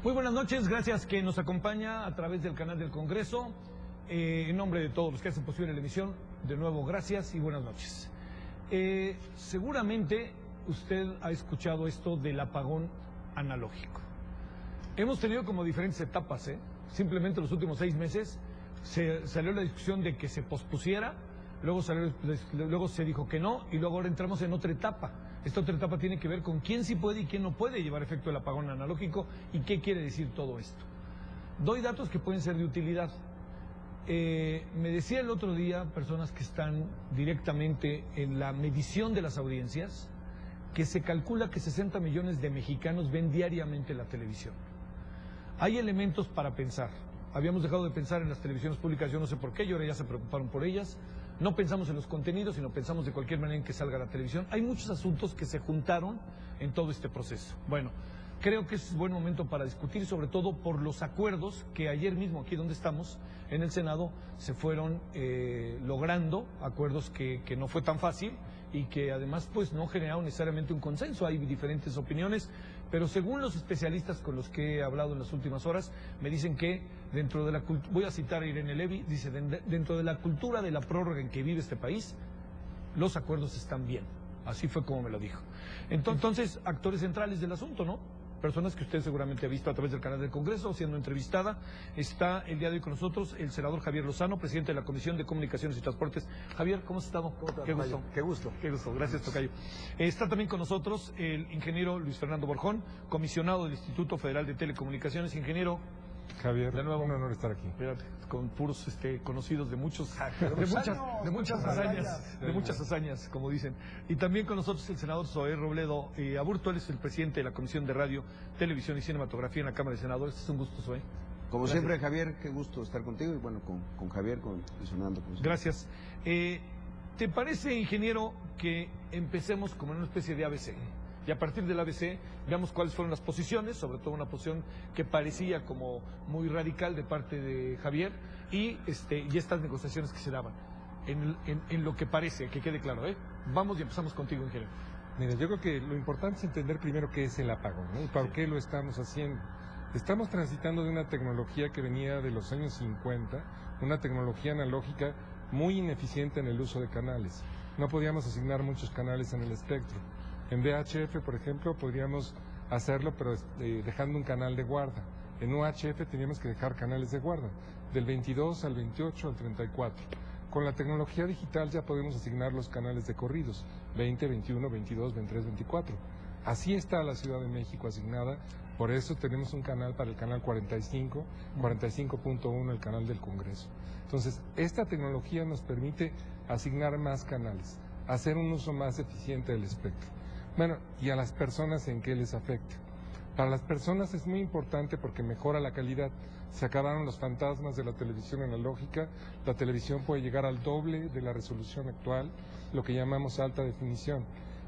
Muy buenas noches, gracias que nos acompaña a través del canal del Congreso. En nombre de todos los que hacen posible la emisión, de nuevo gracias y buenas noches. Seguramente usted ha escuchado esto del apagón analógico. Hemos tenido como diferentes etapas, simplemente los últimos 6 meses salió la discusión de que se pospusiera, luego se dijo que no, y luego ahora entramos en otra etapa. Esta otra etapa tiene que ver con quién sí puede y quién no puede llevar efecto el apagón analógico y qué quiere decir todo esto. Doy datos que pueden ser de utilidad. Me decía el otro día personas que están directamente en la medición de las audiencias que se calcula que 60 millones de mexicanos ven diariamente la televisión. Hay elementos para pensar. Habíamos dejado de pensar en las televisiones públicas, yo no sé por qué, y ahora ya se preocuparon por ellas. No pensamos en los contenidos, sino pensamos de cualquier manera en que salga la televisión. Hay muchos asuntos que se juntaron en todo este proceso. Bueno, creo que es buen momento para discutir, sobre todo por los acuerdos que ayer mismo, aquí donde estamos, en el Senado, se fueron logrando, acuerdos que no fue tan fácil y que además pues no generaron necesariamente un consenso. Hay diferentes opiniones, pero según los especialistas con los que he hablado en las últimas horas, me dicen que dentro de la cultura, voy a citar a Irene Levy, dice, dentro de la cultura de la prórroga en que vive este país, los acuerdos están bien. Así fue como me lo dijo. Entonces, actores centrales del asunto, ¿no? Personas que usted seguramente ha visto a través del canal del Congreso, siendo entrevistada. Está el día de hoy con nosotros el senador Javier Lozano, presidente de la Comisión de Comunicaciones y Transportes. Javier, ¿cómo has estado? Qué gusto. Qué gusto. Qué gusto, gracias, tocayo. Está también con nosotros el ingeniero Luis Fernando Borjón, comisionado del Instituto Federal de Telecomunicaciones. Ingeniero, Javier, de nuevo, un honor estar aquí. Fíjate, con puros conocidos de muchas hazañas, como dicen. Y también con nosotros el senador Zoé Robledo Aburto, él es el presidente de la Comisión de Radio, Televisión y Cinematografía en la Cámara de Senadores. Es un gusto, Zoé. Como siempre, Javier, qué gusto estar contigo y bueno, con Javier, con Fernando. Gracias. ¿Te parece, ingeniero, que empecemos como en una especie de ABC? Y a partir del ABC veamos cuáles fueron las posiciones, sobre todo una posición que parecía como muy radical de parte de Javier, y estas negociaciones que se daban. En lo que parece, que quede claro, Vamos y empezamos contigo, ingeniero. Mira, yo creo que lo importante es entender primero qué es el apagón, ¿no? Y por qué lo estamos haciendo. Estamos transitando de una tecnología que venía de los años 50, una tecnología analógica muy ineficiente en el uso de canales. No podíamos asignar muchos canales en el espectro. En VHF, por ejemplo, podríamos hacerlo, pero dejando un canal de guarda. En UHF teníamos que dejar canales de guarda, del 22 al 28 al 34. Con la tecnología digital ya podemos asignar los canales de corridos, 20, 21, 22, 23, 24. Así está la Ciudad de México asignada, por eso tenemos un canal para el canal 45, 45.1, el canal del Congreso. Entonces, esta tecnología nos permite asignar más canales, hacer un uso más eficiente del espectro. Bueno, ¿y a las personas en qué les afecta? Para las personas es muy importante porque mejora la calidad. Se acabaron los fantasmas de la televisión analógica, la televisión puede llegar al doble de la resolución actual, lo que llamamos alta definición.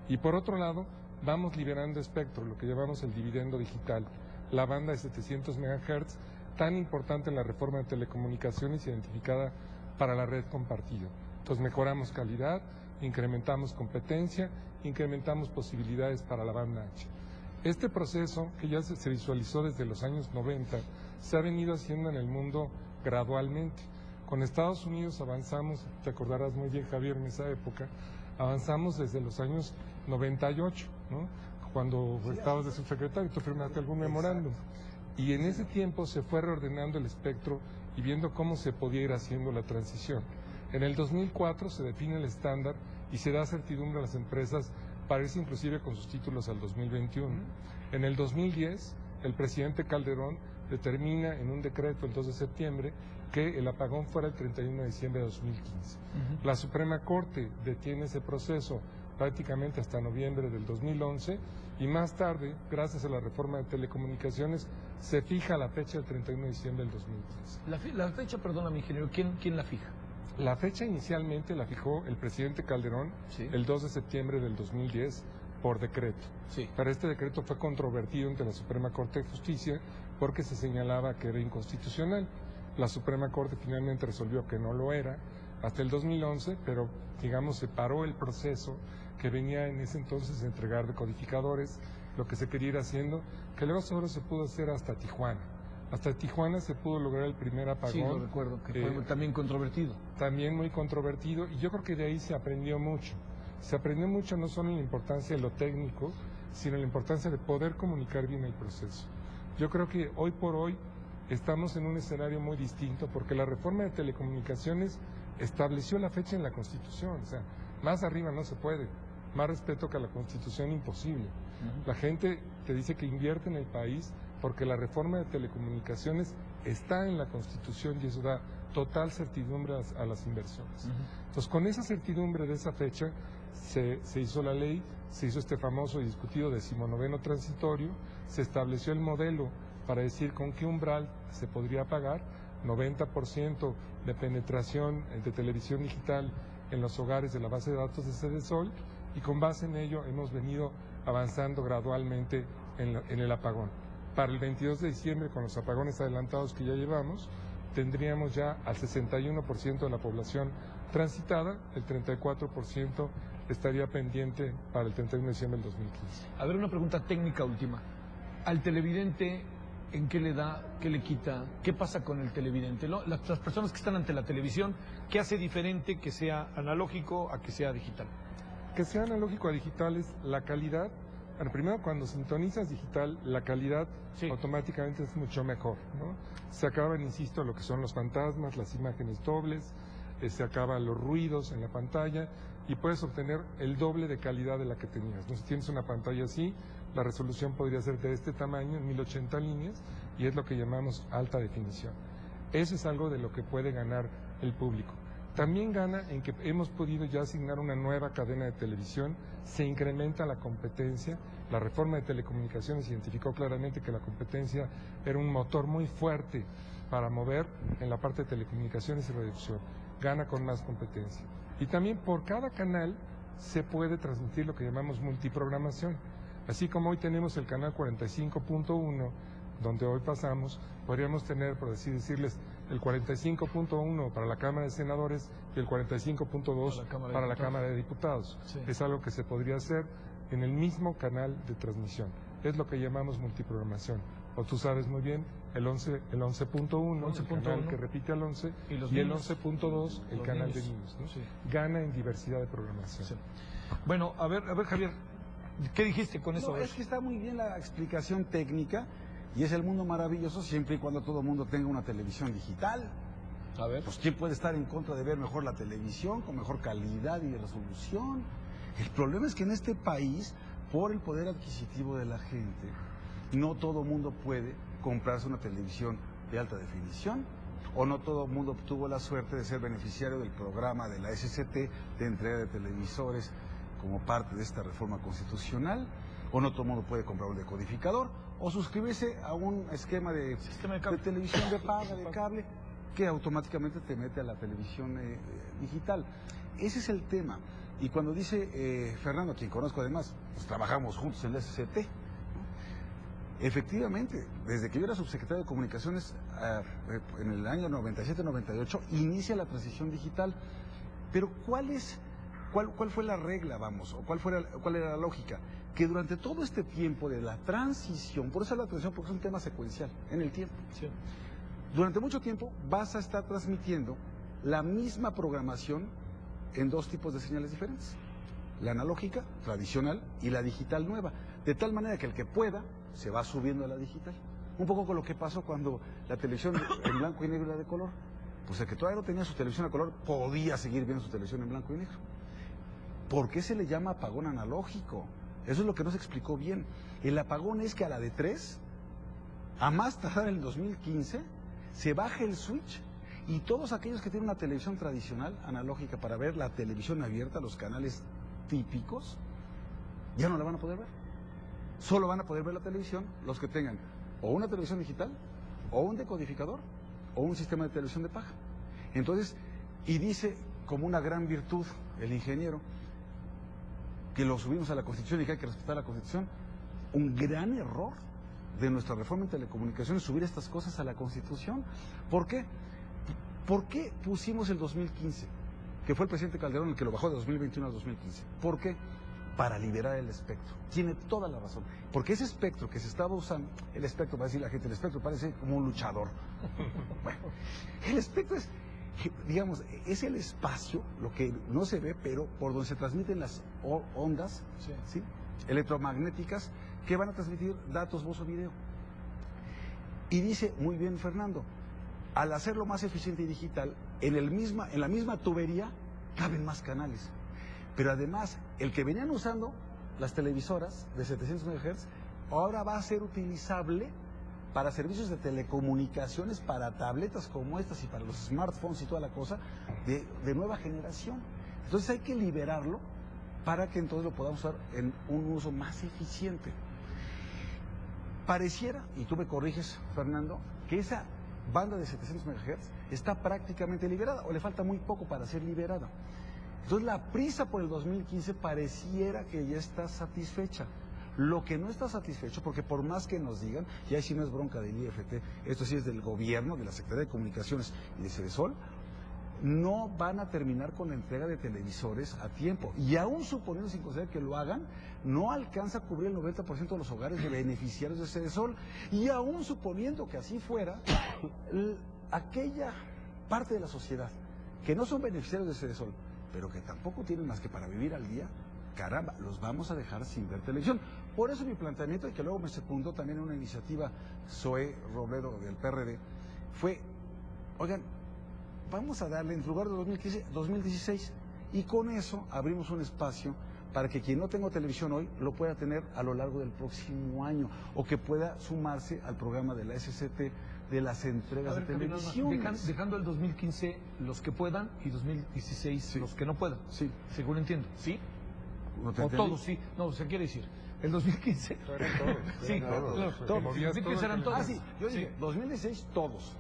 Y por otro lado, vamos liberando espectro, lo que llamamos el dividendo digital, la banda de 700 MHz, tan importante en la reforma de telecomunicaciones, identificada para la red compartida. Entonces mejoramos calidad, incrementamos competencia, incrementamos posibilidades para la banda ancha. Este proceso, que ya se visualizó desde los años 90, se ha venido haciendo en el mundo gradualmente. Con Estados Unidos avanzamos, te acordarás muy bien, Javier, en esa época, avanzamos desde los años 98, ¿no? Cuando estabas de subsecretario, tú firmaste algún memorándum. Y en ese tiempo se fue reordenando el espectro y viendo cómo se podía ir haciendo la transición. En el 2004 se define el estándar y se da certidumbre a las empresas para irse inclusive con sus títulos al 2021. En el 2010, el presidente Calderón determina en un decreto el 2 de septiembre que el apagón fuera el 31 de diciembre de 2015. La Suprema Corte detiene ese proceso prácticamente hasta noviembre del 2011 y más tarde, gracias a la reforma de telecomunicaciones, se fija la fecha del 31 de diciembre del 2015. La fecha, perdóname, ingeniero, ¿quién la fija? La fecha inicialmente la fijó el presidente Calderón, sí, el 2 de septiembre del 2010 por decreto. Sí. Pero este decreto fue controvertido ante la Suprema Corte de Justicia porque se señalaba que era inconstitucional. La Suprema Corte finalmente resolvió que no lo era hasta el 2011, pero digamos se paró el proceso que venía en ese entonces de entregar decodificadores lo que se quería ir haciendo, que luego solo se pudo hacer hasta Tijuana. Hasta Tijuana se pudo lograr el primer apagón. Sí, lo recuerdo, que fue también controvertido. También muy controvertido, y yo creo que de ahí se aprendió mucho. Se aprendió mucho no solo en la importancia de lo técnico, sino en la importancia de poder comunicar bien el proceso. Yo creo que hoy por hoy estamos en un escenario muy distinto, porque la reforma de telecomunicaciones estableció la fecha en la Constitución. O sea, más arriba no se puede, más respeto que a la Constitución imposible. La gente te dice que invierte en el país porque la reforma de telecomunicaciones está en la Constitución y eso da total certidumbre a las inversiones. Entonces, con esa certidumbre de esa fecha, se hizo la ley, se hizo este famoso y discutido 19º transitorio, se estableció el modelo para decir con qué umbral se podría pagar, 90% de penetración de televisión digital en los hogares de la base de datos de Sedesol, y con base en ello hemos venido avanzando gradualmente en el apagón. Para el 22 de diciembre, con los apagones adelantados que ya llevamos, tendríamos ya al 61% de la población transitada, el 34% estaría pendiente para el 31 de diciembre del 2015. A ver, una pregunta técnica última. Al televidente, ¿en qué le da, qué le quita, qué pasa con el televidente? Las personas que están ante la televisión, ¿qué hace diferente que sea analógico a que sea digital? Que sea analógico a digital es la calidad. Bueno, primero, cuando sintonizas digital, la calidad automáticamente es mucho mejor, ¿no? Se acaban, insisto, lo que son los fantasmas, las imágenes dobles, se acaban los ruidos en la pantalla y puedes obtener el doble de calidad de la que tenías, ¿no? Si tienes una pantalla así, la resolución podría ser de este tamaño, en 1080 líneas, y es lo que llamamos alta definición. Eso es algo de lo que puede ganar el público. También gana en que hemos podido ya asignar una nueva cadena de televisión, se incrementa la competencia, la reforma de telecomunicaciones identificó claramente que la competencia era un motor muy fuerte para mover en la parte de telecomunicaciones y reducción, gana con más competencia. Y también por cada canal se puede transmitir lo que llamamos multiprogramación, así como hoy tenemos el canal 45.1, donde hoy pasamos, podríamos tener, por así decirles, el 45.1 para la Cámara de Senadores y el 45.2 para la Cámara de Diputados. Sí. Es algo que se podría hacer en el mismo canal de transmisión. Es lo que llamamos multiprogramación. O tú sabes muy bien, el 11.1, el canal que repite al 11, y el 11.2, el canal de niños, ¿no? Sí. Gana en diversidad de programación. Sí. Bueno, a ver, Javier, ¿qué dijiste con eso? No, es que está muy bien la explicación técnica. Y es el mundo maravilloso siempre y cuando todo el mundo tenga una televisión digital. A ver. Pues ¿quién puede estar en contra de ver mejor la televisión, con mejor calidad y resolución? El problema es que en este país, por el poder adquisitivo de la gente, no todo el mundo puede comprarse una televisión de alta definición, o no todo el mundo tuvo la suerte de ser beneficiario del programa de la SCT de entrega de televisores como parte de esta reforma constitucional, o no todo el mundo puede comprar un decodificador, o suscribirse a un esquema de televisión de paga, de cable, que automáticamente te mete a la televisión digital. Ese es el tema. Y cuando dice Fernando, quien conozco además, pues trabajamos juntos en la SCT, ¿no? Efectivamente, desde que yo era subsecretario de Comunicaciones en el año 97-98, inicia la transición digital. Pero ¿cuál fue la regla, vamos, o cuál era la lógica? Que durante todo este tiempo de la transición, por eso la transición, porque es un tema secuencial en el tiempo, sí. Durante mucho tiempo vas a estar transmitiendo la misma programación en dos tipos de señales diferentes, la analógica, tradicional, y la digital nueva, de tal manera que el que pueda se va subiendo a la digital. Un poco con lo que pasó cuando la televisión en blanco y negro era de color, pues el que todavía no tenía su televisión a color podía seguir viendo su televisión en blanco y negro. ¿Por qué se le llama apagón analógico? Eso es lo que no se explicó bien. El apagón es que a la de 3, a más tardar en el 2015, se baja el switch y todos aquellos que tienen una televisión tradicional, analógica, para ver la televisión abierta, los canales típicos, ya no la van a poder ver. Solo van a poder ver la televisión los que tengan o una televisión digital, o un decodificador, o un sistema de televisión de paga. Entonces, y dice como una gran virtud el ingeniero, que lo subimos a la Constitución y que hay que respetar la Constitución. Un gran error de nuestra reforma en telecomunicaciones subir estas cosas a la Constitución. ¿Por qué? ¿Por qué pusimos el 2015? Que fue el presidente Calderón el que lo bajó de 2021 a 2015. ¿Por qué? para liberar el espectro. Tiene toda la razón. Porque ese espectro que se estaba usando, el espectro, va a decir la gente, el espectro parece como un luchador. Bueno, el espectro es, digamos, es el espacio, lo que no se ve, pero por donde se transmiten las ondas, ¿sí? Electromagnéticas, que van a transmitir datos, voz o video. Y dice muy bien Fernando, al hacerlo más eficiente y digital, en la misma tubería caben más canales. Pero además, el que venían usando las televisoras de 700 MHz, ahora va a ser utilizable para servicios de telecomunicaciones, para tabletas como estas y para los smartphones y toda la cosa de nueva generación. Entonces hay que liberarlo para que entonces lo podamos usar en un uso más eficiente. Pareciera, y tú me corriges, Fernando, que esa banda de 700 MHz está prácticamente liberada, o le falta muy poco para ser liberada. Entonces la prisa por el 2015 pareciera que ya está satisfecha. Lo que no está satisfecho, porque por más que nos digan, y ahí sí no es bronca del IFT, esto sí es del gobierno, de la Secretaría de Comunicaciones y de Cedesol, no van a terminar con la entrega de televisores a tiempo. Y aún suponiendo, sin considerar que lo hagan, no alcanza a cubrir el 90% de los hogares de beneficiarios de Cedesol. Y aún suponiendo que así fuera, aquella parte de la sociedad que no son beneficiarios de Cedesol, pero que tampoco tienen más que para vivir al día, caramba, los vamos a dejar sin ver televisión. Por eso mi planteamiento, y que luego me secundó también en una iniciativa Zoé Robledo del PRD, fue, oigan, vamos a darle en lugar de 2015, 2016, y con eso abrimos un espacio para que quien no tenga televisión hoy lo pueda tener a lo largo del próximo año, o que pueda sumarse al programa de la SCT de las entregas de televisión. Dejando el 2015 los que puedan y 2016 sí, los que no puedan. Sí. Según entiendo. ¿Sí? ¿No o todos, sí. No, se quiere decir. El 2015. Sí, todos. 2015 eran todos. Ah, sí. Yo dije, 2016 todos.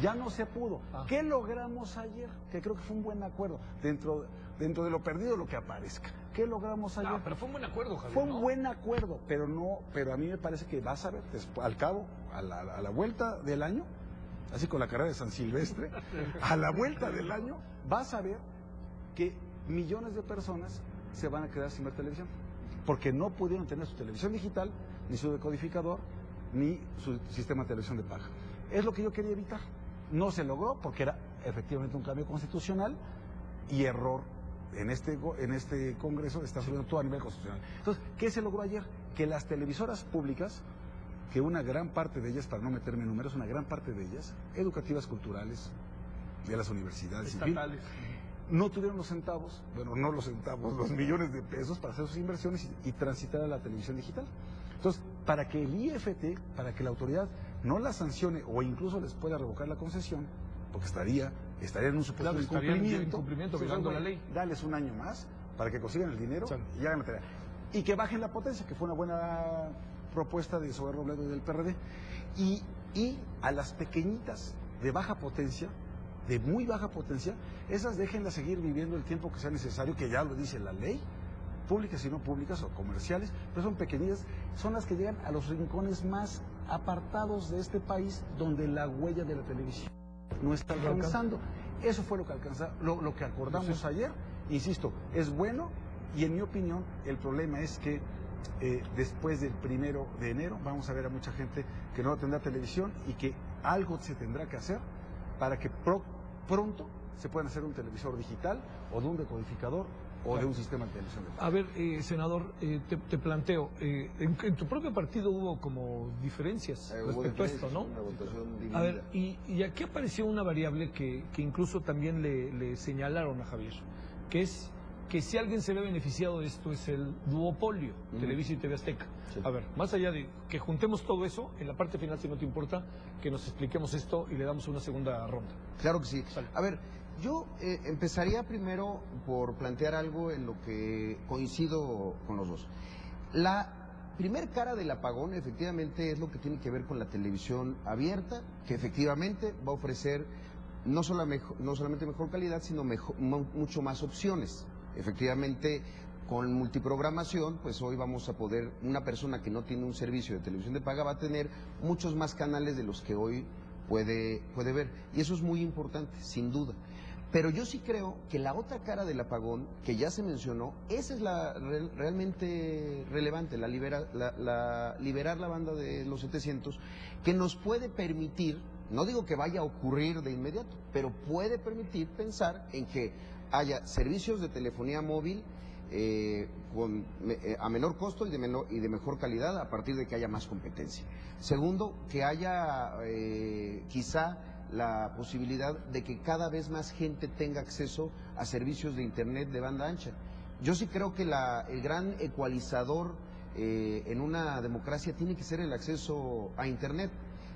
Ya no se pudo. ¿Qué logramos ayer? Que creo que fue un buen acuerdo. Dentro de lo perdido, lo que aparezca. ¿Qué logramos ayer? Pero fue un buen acuerdo, Javier. Fue un buen acuerdo, pero a mí me parece que vas a ver, al cabo, a la vuelta del año, así con la carrera de San Silvestre, a la vuelta del año, vas a ver que millones de personas se van a quedar sin ver televisión, porque no pudieron tener su televisión digital, ni su decodificador, ni su sistema de televisión de paga. Es lo que yo quería evitar. No se logró porque era efectivamente un cambio constitucional y error en este Congreso está subiendo todo a nivel constitucional. Entonces, ¿qué se logró ayer? Que las televisoras públicas, que una gran parte de ellas, para no meterme en números, una gran parte de ellas, educativas, culturales, de las universidades, estatales, no tuvieron los centavos, bueno, no los centavos, los millones de pesos para hacer sus inversiones y transitar a la televisión digital. Entonces, para que el IFT, para que la autoridad no la sancione o incluso les pueda revocar la concesión, porque estaría en un supuesto incumplimiento violando la ley. Dales un año más para que consigan el dinero y hagan la tarea. Y que bajen la potencia, que fue una buena propuesta de Zoé Robledo y del PRD. Y a las pequeñitas de baja potencia, de muy baja potencia, esas déjenlas seguir viviendo el tiempo que sea necesario, que ya lo dice la ley, públicas y no públicas o comerciales, pero son pequeñitas, son las que llegan a los rincones más apartados de este país, donde la huella de la televisión no está alcanzando. Eso fue lo que acordamos ayer. Insisto, es bueno, y en mi opinión el problema es que después del 1 de enero vamos a ver a mucha gente que no tendrá televisión y que algo se tendrá que hacer para que pronto se pueda hacer un televisor digital o de un decodificador o de un sistema de televisión. A ver, senador, te planteo, en tu propio partido hubo como diferencias respecto a esto, ¿no? A ver, y aquí apareció una variable que incluso también le señalaron a Javier, que es que si alguien se ve beneficiado de esto es el duopolio, Televisa y TV Azteca. Sí. A ver, más allá de que juntemos todo eso, en la parte final, si no te importa, que nos expliquemos esto y le damos una segunda ronda. Claro que sí. Sale. A ver, yo empezaría primero por plantear algo en lo que coincido con los dos. La primer cara del apagón efectivamente es lo que tiene que ver con la televisión abierta, que efectivamente va a ofrecer no solamente mejor calidad, sino mucho más opciones. Efectivamente, con multiprogramación, pues hoy vamos a poder, una persona que no tiene un servicio de televisión de paga va a tener muchos más canales de los que hoy puede ver. Y eso es muy importante, sin duda. Pero yo sí creo que la otra cara del apagón, que ya se mencionó, esa es la realmente relevante, liberar la banda de los 700, que nos puede permitir, no digo que vaya a ocurrir de inmediato, pero puede permitir pensar en que haya servicios de telefonía móvil a menor costo y de mejor calidad a partir de que haya más competencia. Segundo, que haya quizá la posibilidad de que cada vez más gente tenga acceso a servicios de Internet de banda ancha. Yo sí creo que el gran ecualizador en una democracia tiene que ser el acceso a Internet.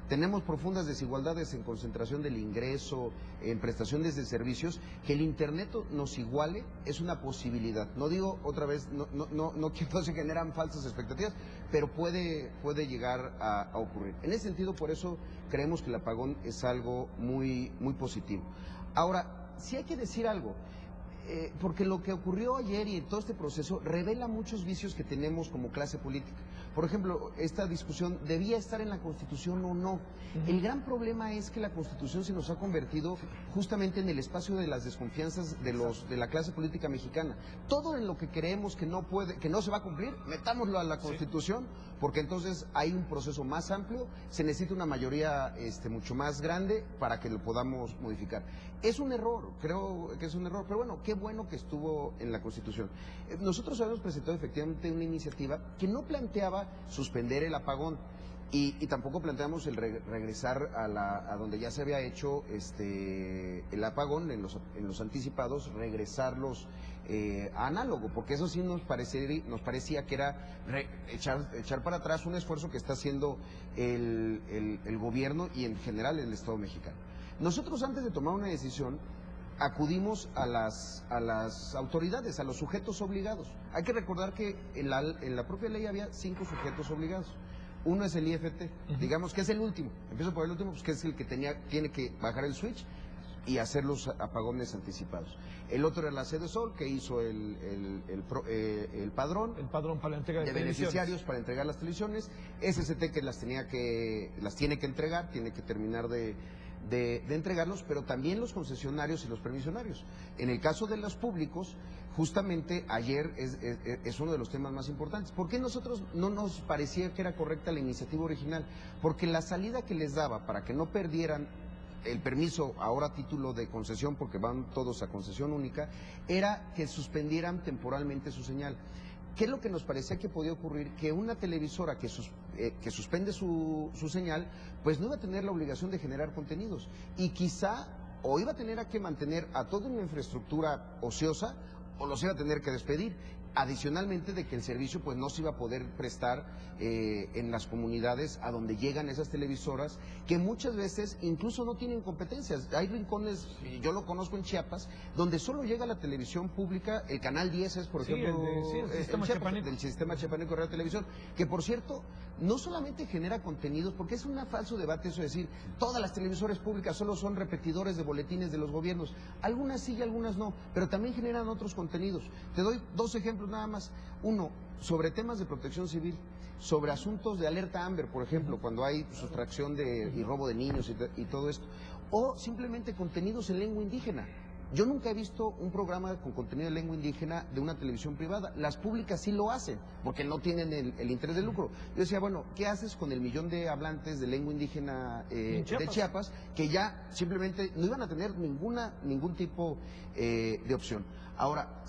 Tenemos profundas desigualdades en concentración del ingreso, en prestaciones de servicios, que el Internet nos iguale es una posibilidad. No digo otra vez, no que no se generan falsas expectativas, pero puede llegar a ocurrir. En ese sentido, por eso creemos que el apagón es algo muy, muy positivo. Ahora, sí hay que decir algo. Porque lo que ocurrió ayer y todo este proceso revela muchos vicios que tenemos como clase política. Por ejemplo, esta discusión, ¿debía estar en la Constitución o no? El gran problema es que la Constitución se nos ha convertido justamente en el espacio de las desconfianzas de la clase política mexicana. Todo en lo que creemos que no se va a cumplir, metámoslo a la Constitución, porque entonces hay un proceso más amplio, se necesita una mayoría mucho más grande para que lo podamos modificar. Es un error, creo que es un error, pero bueno, qué bueno que estuvo en la Constitución. Nosotros habíamos presentado efectivamente una iniciativa que no planteaba suspender el apagón y tampoco planteamos el regresar a donde ya se había hecho el apagón en los anticipados, regresarlos a análogo, porque eso sí nos parecía que era echar para atrás un esfuerzo que está haciendo el gobierno y en general el Estado mexicano. Nosotros, antes de tomar una decisión, acudimos a las autoridades, a los sujetos obligados. Hay que recordar que en la propia ley había 5 sujetos obligados. Uno es el IFT, digamos que es el último. Empiezo por el último, pues que es el que tiene que bajar el switch y hacer los apagones anticipados. El otro era la Sedesol, que hizo el padrón. El padrón para la entrega de beneficiarios para entregar las televisiones. SCT, que las tiene que entregar, tiene que terminar de entregarlos, pero también los concesionarios y los permisionarios. En el caso de los públicos, justamente ayer es uno de los temas más importantes. ¿Por qué nosotros no nos parecía que era correcta la iniciativa original? Porque la salida que les daba para que no perdieran el permiso, ahora a título de concesión, porque van todos a concesión única, era que suspendieran temporalmente su señal. ¿Qué es lo que nos parecía que podía ocurrir? Que una televisora que suspende su señal, pues no iba a tener la obligación de generar contenidos. Y quizá o iba a tener que mantener a toda una infraestructura ociosa o los iba a tener que despedir. Adicionalmente de que el servicio pues no se iba a poder prestar en las comunidades a donde llegan esas televisoras, que muchas veces incluso no tienen competencias. Hay rincones, yo lo conozco en Chiapas, donde solo llega la televisión pública, el canal 10 es, por ejemplo, el sistema Chiapaneco. Del sistema Chiapaneco de Radio Televisión, que por cierto, no solamente genera contenidos, porque es un falso debate eso de decir, todas las televisoras públicas solo son repetidores de boletines de los gobiernos. Algunas sí y algunas no, pero también generan otros contenidos. Te doy 2 ejemplos nada más. Uno, sobre temas de protección civil, sobre asuntos de alerta Amber, por ejemplo, cuando hay sustracción y robo de niños y todo esto, o simplemente contenidos en lengua indígena. Yo nunca he visto un programa con contenido de lengua indígena de una televisión privada. Las públicas sí lo hacen, porque no tienen el interés de lucro. Yo decía, bueno, ¿qué haces con el millón de hablantes de lengua indígena de Chiapas, que ya simplemente no iban a tener ningún tipo de opción? Ahora,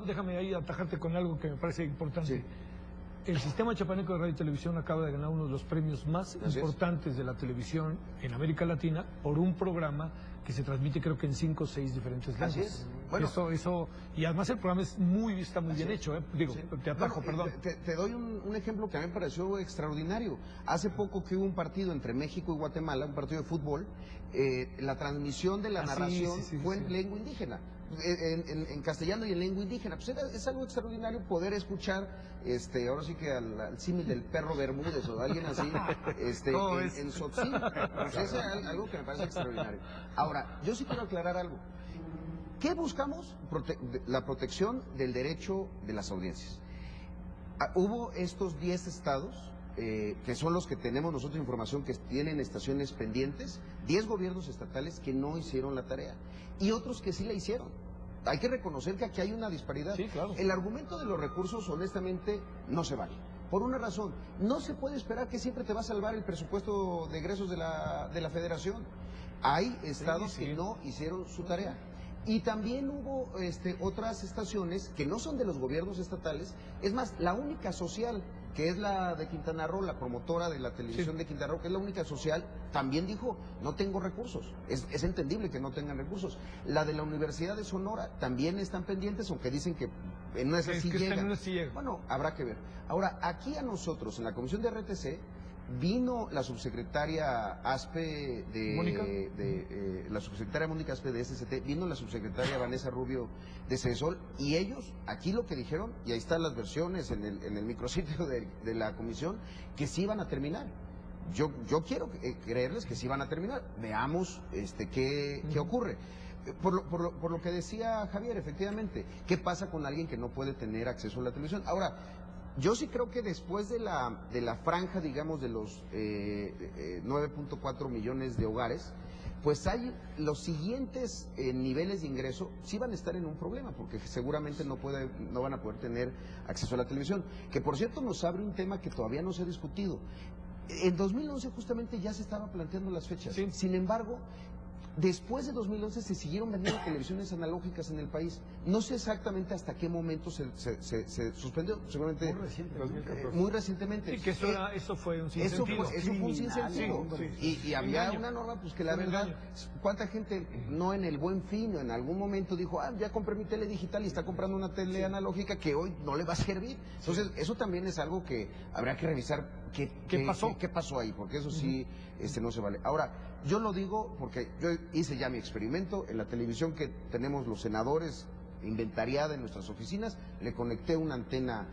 déjame ahí atajarte con algo que me parece importante. Sí. El sistema chiapaneco de radio y televisión acaba de ganar uno de los premios más importantes de la televisión en América Latina por un programa que se transmite creo que en 5 o 6 diferentes lenguas. Así es. Bueno, eso, y además el programa está muy bien hecho, Digo, sí. Te atajo, perdón. Te doy un ejemplo que a mí me pareció extraordinario. Hace poco que hubo un partido entre México y Guatemala, un partido de fútbol, la transmisión de la narración fue en lengua indígena. En castellano y en lengua indígena. Pues es algo extraordinario poder escuchar, ahora sí que al símil del perro Bermúdez o alguien así, en Sotzil. Pues es algo que me parece extraordinario. Ahora, yo sí quiero aclarar algo. ¿Qué buscamos? La protección del derecho de las audiencias. Hubo estos 10 estados que son los que tenemos nosotros información, que tienen estaciones pendientes, 10 gobiernos estatales que no hicieron la tarea y otros que sí la hicieron. Hay que reconocer que aquí hay una disparidad. Sí, claro. El argumento de los recursos, honestamente, no se vale. Por una razón, no se puede esperar que siempre te va a salvar el presupuesto de egresos de la federación. Hay estados Sí. que no hicieron su tarea. Y también hubo otras estaciones que no son de los gobiernos estatales. Es más, la única social, que es la de Quintana Roo, la promotora de la televisión de Quintana Roo, que es la única social, también dijo, no tengo recursos. Es entendible que no tengan recursos. La de la Universidad de Sonora también están pendientes, aunque dicen que en una de esas sí llega. Bueno, habrá que ver. Ahora, aquí a nosotros, en la Comisión de RTC, vino la subsecretaria Aspe la subsecretaria Mónica Aspe de SCT, vino la subsecretaria Vanessa Rubio de Cedesol, y ellos, aquí lo que dijeron, y ahí están las versiones en el micrositio de la comisión, que sí van a terminar. Yo quiero creerles que sí van a terminar. Veamos qué ocurre. Por lo que decía Javier, efectivamente, ¿qué pasa con alguien que no puede tener acceso a la televisión? Ahora, yo sí creo que después de la franja, digamos, de los 9.4 millones de hogares, pues hay los siguientes niveles de ingreso sí van a estar en un problema, porque seguramente no van a poder tener acceso a la televisión. Que por cierto nos abre un tema que todavía no se ha discutido. En 2011 justamente ya se estaban planteando las fechas. Sí. Sin embargo, después de 2011 se siguieron vendiendo televisiones analógicas en el país. No sé exactamente hasta qué momento se suspendió, seguramente muy recientemente. Sí, que eso fue un sinsentido. Eso fue un sinsentido. Y había una norma, pues que la verdad, ¿cuánta gente no en el Buen Fin o en algún momento dijo, ya compré mi tele digital y está comprando una tele analógica que hoy no le va a servir? Entonces, eso también es algo que habrá que revisar. ¿Qué pasó ahí? Porque eso sí no se vale. Ahora, yo lo digo porque yo hice ya mi experimento en la televisión que tenemos los senadores inventariada en nuestras oficinas, le conecté una antena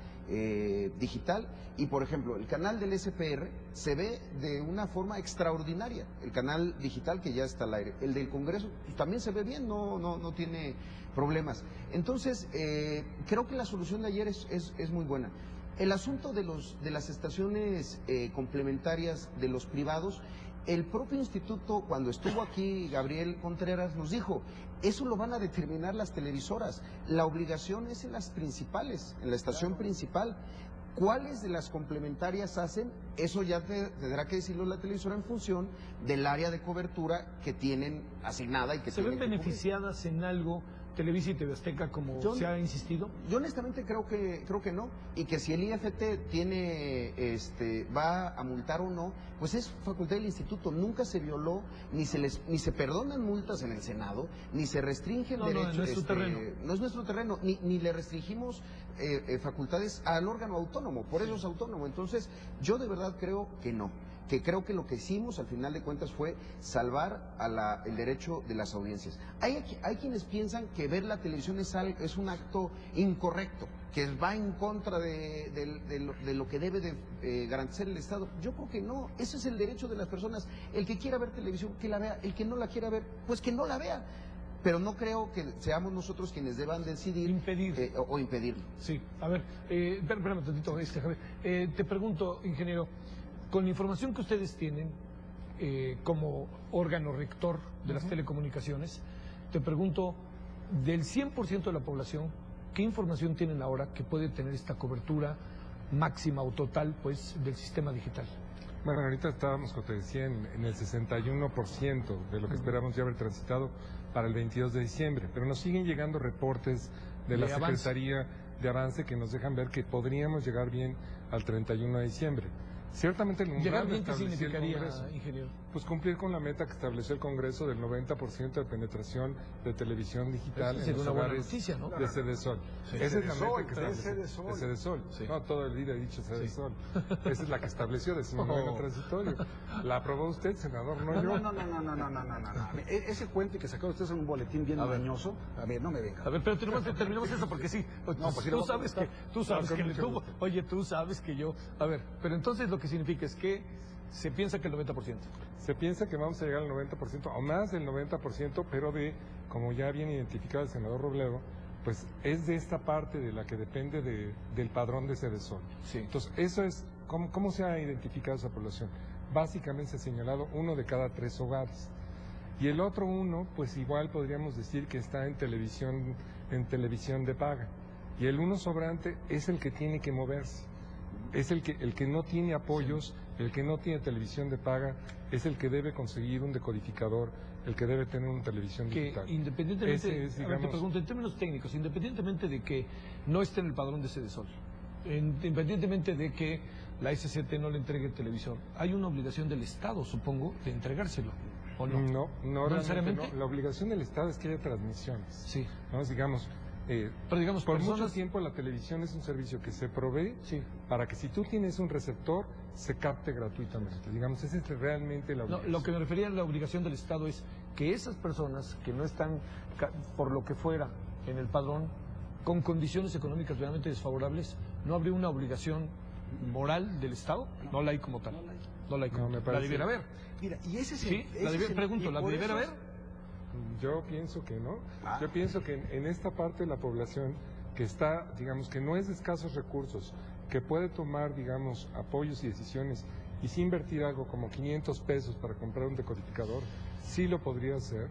digital y, por ejemplo, el canal del SPR se ve de una forma extraordinaria, el canal digital que ya está al aire. El del Congreso pues, también se ve bien, no tiene problemas. Entonces, creo que la solución de ayer es muy buena. El asunto de las estaciones complementarias de los privados, el propio instituto, cuando estuvo aquí Gabriel Contreras, nos dijo, eso lo van a determinar las televisoras, la obligación es en las principales, en la estación principal. ¿Cuáles de las complementarias hacen? Eso ya tendrá que decirlo la televisora en función del área de cobertura que tienen asignada y que ¿Se ven beneficiadas en algo Televisa y TV Azteca como se ha insistido? Yo honestamente creo que no, y que si el IFT va a multar o no, pues es facultad del instituto. Nunca se violó, ni se perdonan multas en el Senado, ni se restringen derechos. No es su terreno. No es nuestro terreno, ni le restringimos facultades al órgano autónomo, por eso es autónomo. Entonces, yo de verdad creo que no. Que creo que lo que hicimos al final de cuentas fue salvar el derecho de las audiencias. Hay quienes piensan que ver la televisión es un acto incorrecto, que va en contra de lo que debe de garantizar el Estado. Yo creo que no, ese es el derecho de las personas. El que quiera ver televisión, que la vea; el que no la quiera ver, pues que no la vea. Pero no creo que seamos nosotros quienes deban decidir impedir o impedirlo. Sí, a ver, espérame un tantito, Javier. Te pregunto, ingeniero, con la información que ustedes tienen como órgano rector de las telecomunicaciones, te pregunto, del 100% de la población, ¿qué información tienen ahora que puede tener esta cobertura máxima o total, pues, del sistema digital? Bueno, ahorita estábamos, como te decía, en el 61% de lo que esperamos ya haber transitado para el 22 de diciembre, pero nos siguen llegando reportes de la Secretaría de Avance que nos dejan ver que podríamos llegar bien al 31 de diciembre. Ciertamente el umbral ¿Llegar bien qué significaría, Congreso, ingeniero? Pues cumplir con la meta que estableció el Congreso del 90% de penetración de televisión digital en los hogares de Cedesol. Sí. Esa es la meta que estableció. de Cedesol. Sí. No, todo el día he dicho Cedesol. Esa es la que estableció, decimos noveno transitorio. La aprobó usted, senador, no yo. No. Ese cuento que sacó usted en un boletín bien dañoso. A ver, no me venga. A ver, pero terminamos eso porque sí. Tú sabes que yo. A ver, pero entonces lo que significa es que se piensa que el 90%. Se piensa que vamos a llegar al 90% o más del 90%, pero como ya bien identificado el senador Robledo, pues es de esta parte de la que depende del padrón de Cedesol. Sí. Entonces, eso es ¿cómo se ha identificado esa población? Básicamente se ha señalado 1 de cada 3 hogares. Y el otro 1, pues igual podríamos decir que está en televisión de paga. Y el 1 sobrante es el que tiene que moverse. Es el que no tiene apoyos, el que no tiene televisión de paga, es el que debe conseguir un decodificador, el que debe tener una televisión digital. Que independientemente, Es, a ver, digamos, te pregunto, en términos técnicos, independientemente de que no esté en el padrón de Sedesol, independientemente de que la SCT no le entregue televisión, hay una obligación del Estado, supongo, de entregárselo, ¿o no? No realmente necesariamente. no. La obligación del Estado es que haya transmisiones. Sí. ¿No? Digamos, Pero digamos, por personas... mucho tiempo la televisión es un servicio que se provee Sí. para que si tú tienes un receptor, se capte gratuitamente. Digamos, esa es realmente la No, obligación. lo que me refería a la obligación del Estado es que esas personas que no están, por lo que fuera, en el padrón, con condiciones económicas realmente desfavorables, ¿no habría una obligación moral del Estado? No la hay como tal. No la hay como No, me tal. La parece- debiera haber. Mira, y ese es Sí, ese es el- pregunto, y ¿la por debiera eso- haber? Yo pienso que no. Ah. Yo pienso que en esta parte de la población que está, digamos, que no es de escasos recursos, que puede tomar, digamos, apoyos y decisiones y sí invertir algo como 500 pesos para comprar un decodificador, sí lo podría hacer.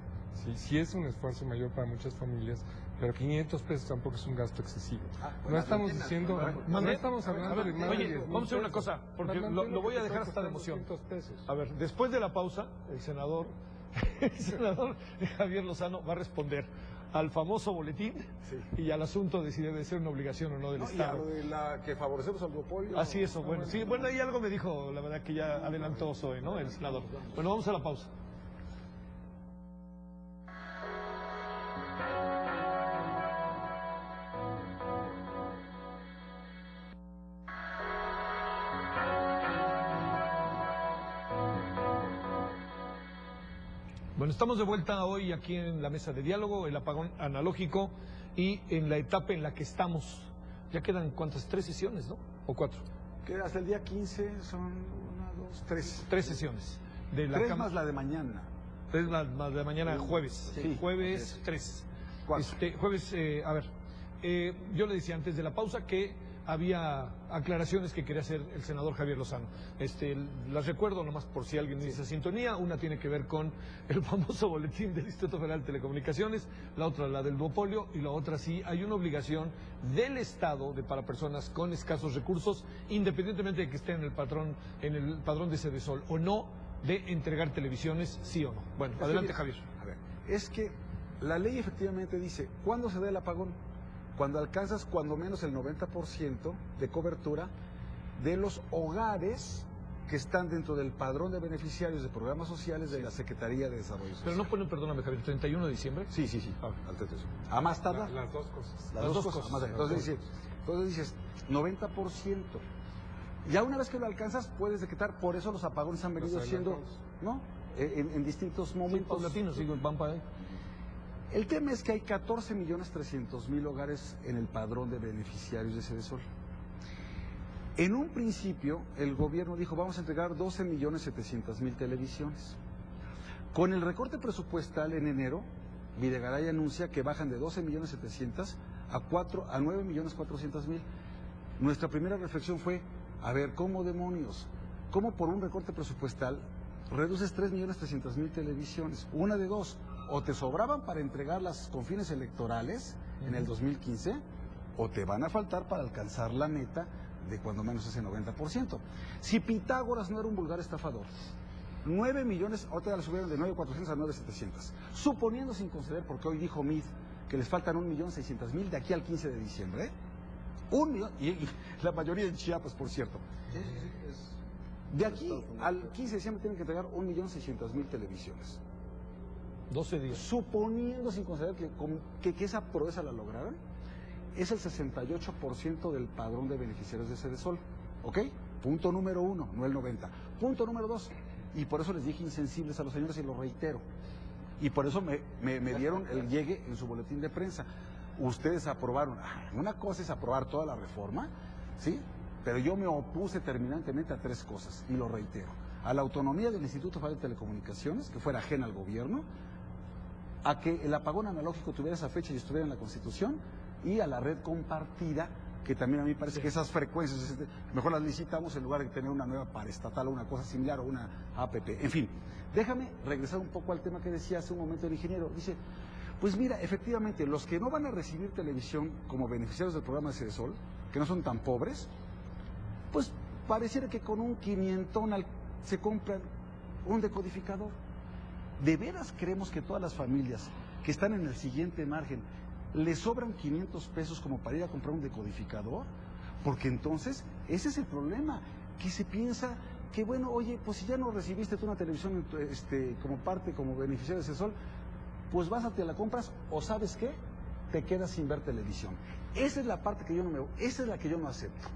Sí es un esfuerzo mayor para muchas familias, pero 500 pesos tampoco es un gasto excesivo. bueno, No estamos antenas, diciendo, bueno, no estamos hablando de más de Oye, 10,000 vamos a hacer una pesos. cosa, porque Una lo antena voy a que te dejar puede hasta de costar emoción. 200 pesos. A ver, después de la pausa, el senador Javier Lozano va a responder al famoso boletín y al asunto de si debe ser una obligación o no del No, y a Estado. lo de la que favorecemos al duopolio. Así es, bueno, sí, bueno, ahí algo me dijo, la verdad que ya adelantó Zoe, ¿no? El senador. Bueno, vamos a la pausa. Bueno, estamos de vuelta hoy aquí en la mesa de diálogo, el apagón analógico y en la etapa en la que estamos. Ya quedan, ¿cuántas? 3 sesiones, ¿no? ¿O 4? Que hasta el día 15 son 1, 2, 3. 3 sesiones. De la 3 Cámara- más la de mañana. 3 más de mañana, jueves. Sí. Jueves 3. 4. Jueves, a ver, yo le decía antes de la pausa que había aclaraciones que quería hacer el senador Javier Lozano. Las recuerdo nomás por si alguien dice sintonía. Una tiene que ver con el famoso boletín del Instituto Federal de Telecomunicaciones, la otra la del duopolio y la otra sí hay una obligación del Estado para personas con escasos recursos, independientemente de que estén en el padrón de Sedesol o no, de entregar televisiones, sí o no. Bueno, Es adelante que, Javier. A ver, es que la ley efectivamente dice, ¿cuándo se da el apagón? Cuando alcanzas cuando menos el 90% de cobertura de los hogares que están dentro del padrón de beneficiarios de programas sociales de la Secretaría de Desarrollo Social. Pero no ponen, perdóname Javier, 31 de diciembre. Sí, sí, sí. Al 31. A más tardar. Las dos cosas. Las dos cosas. Más Las entonces dices 90%. Ya una vez que lo alcanzas, puedes decretar. Por eso los apagones han venido Los siendo, adelantados. ¿no? En distintos Sí, momentos. latinos, digo, van para ahí. El tema es que hay 14.300.000 hogares en el padrón de beneficiarios de Sedesol. En un principio, el gobierno dijo, vamos a entregar 12.700.000 televisiones. Con el recorte presupuestal en enero, Videgaray anuncia que bajan de 12.700.000 a 9.400.000. Nuestra primera reflexión fue, a ver, ¿cómo demonios? ¿Cómo por un recorte presupuestal reduces 3.300.000 televisiones? Una de dos, o te sobraban para entregarlas con fines electorales en el 2015, o te van a faltar para alcanzar la meta de cuando menos ese 90%. Si Pitágoras no era un vulgar estafador, 9 millones, ahorita la subieron de 9.400 a 9.700, suponiendo sin conceder, porque hoy dijo Mid que les faltan 1.600.000 de aquí al 15 de diciembre, ¿eh? 1 millón, y la mayoría en Chiapas, por cierto. De aquí al 15 de diciembre tienen que entregar 1.600.000 televisiones. 12 días. Suponiendo sin conceder que esa proeza la lograran, es el 68% del padrón de beneficiarios de Sedesol. ¿Ok? Punto número 1, no el 90. Punto número 2, y por eso les dije insensibles a los señores y lo reitero. Y por eso me dieron el llegue en su boletín de prensa. Ustedes aprobaron, una cosa es aprobar toda la reforma, ¿sí? Pero yo me opuse terminantemente a 3 cosas, y lo reitero. A la autonomía del Instituto Federal de Telecomunicaciones, que fuera ajena al gobierno, a que el apagón analógico tuviera esa fecha y estuviera en la Constitución, y a la red compartida que también a mí me parece que esas frecuencias, mejor las licitamos en lugar de tener una nueva paraestatal o una cosa similar o una APP. En fin, déjame regresar un poco al tema que decía hace un momento el ingeniero. Dice, pues mira, efectivamente, los que no van a recibir televisión como beneficiarios del programa de Cedesol, que no son tan pobres, pues pareciera que con un 500 se compran un decodificador. ¿De veras creemos que todas las familias que están en el siguiente margen les sobran 500 pesos como para ir a comprar un decodificador? Porque entonces ese es el problema, que se piensa que bueno, oye, pues si ya no recibiste tú una televisión como beneficiario de Cedesol, pues vas a te la compras o ¿sabes qué? Te quedas sin ver televisión. Esa es la parte que esa es la que yo no acepto.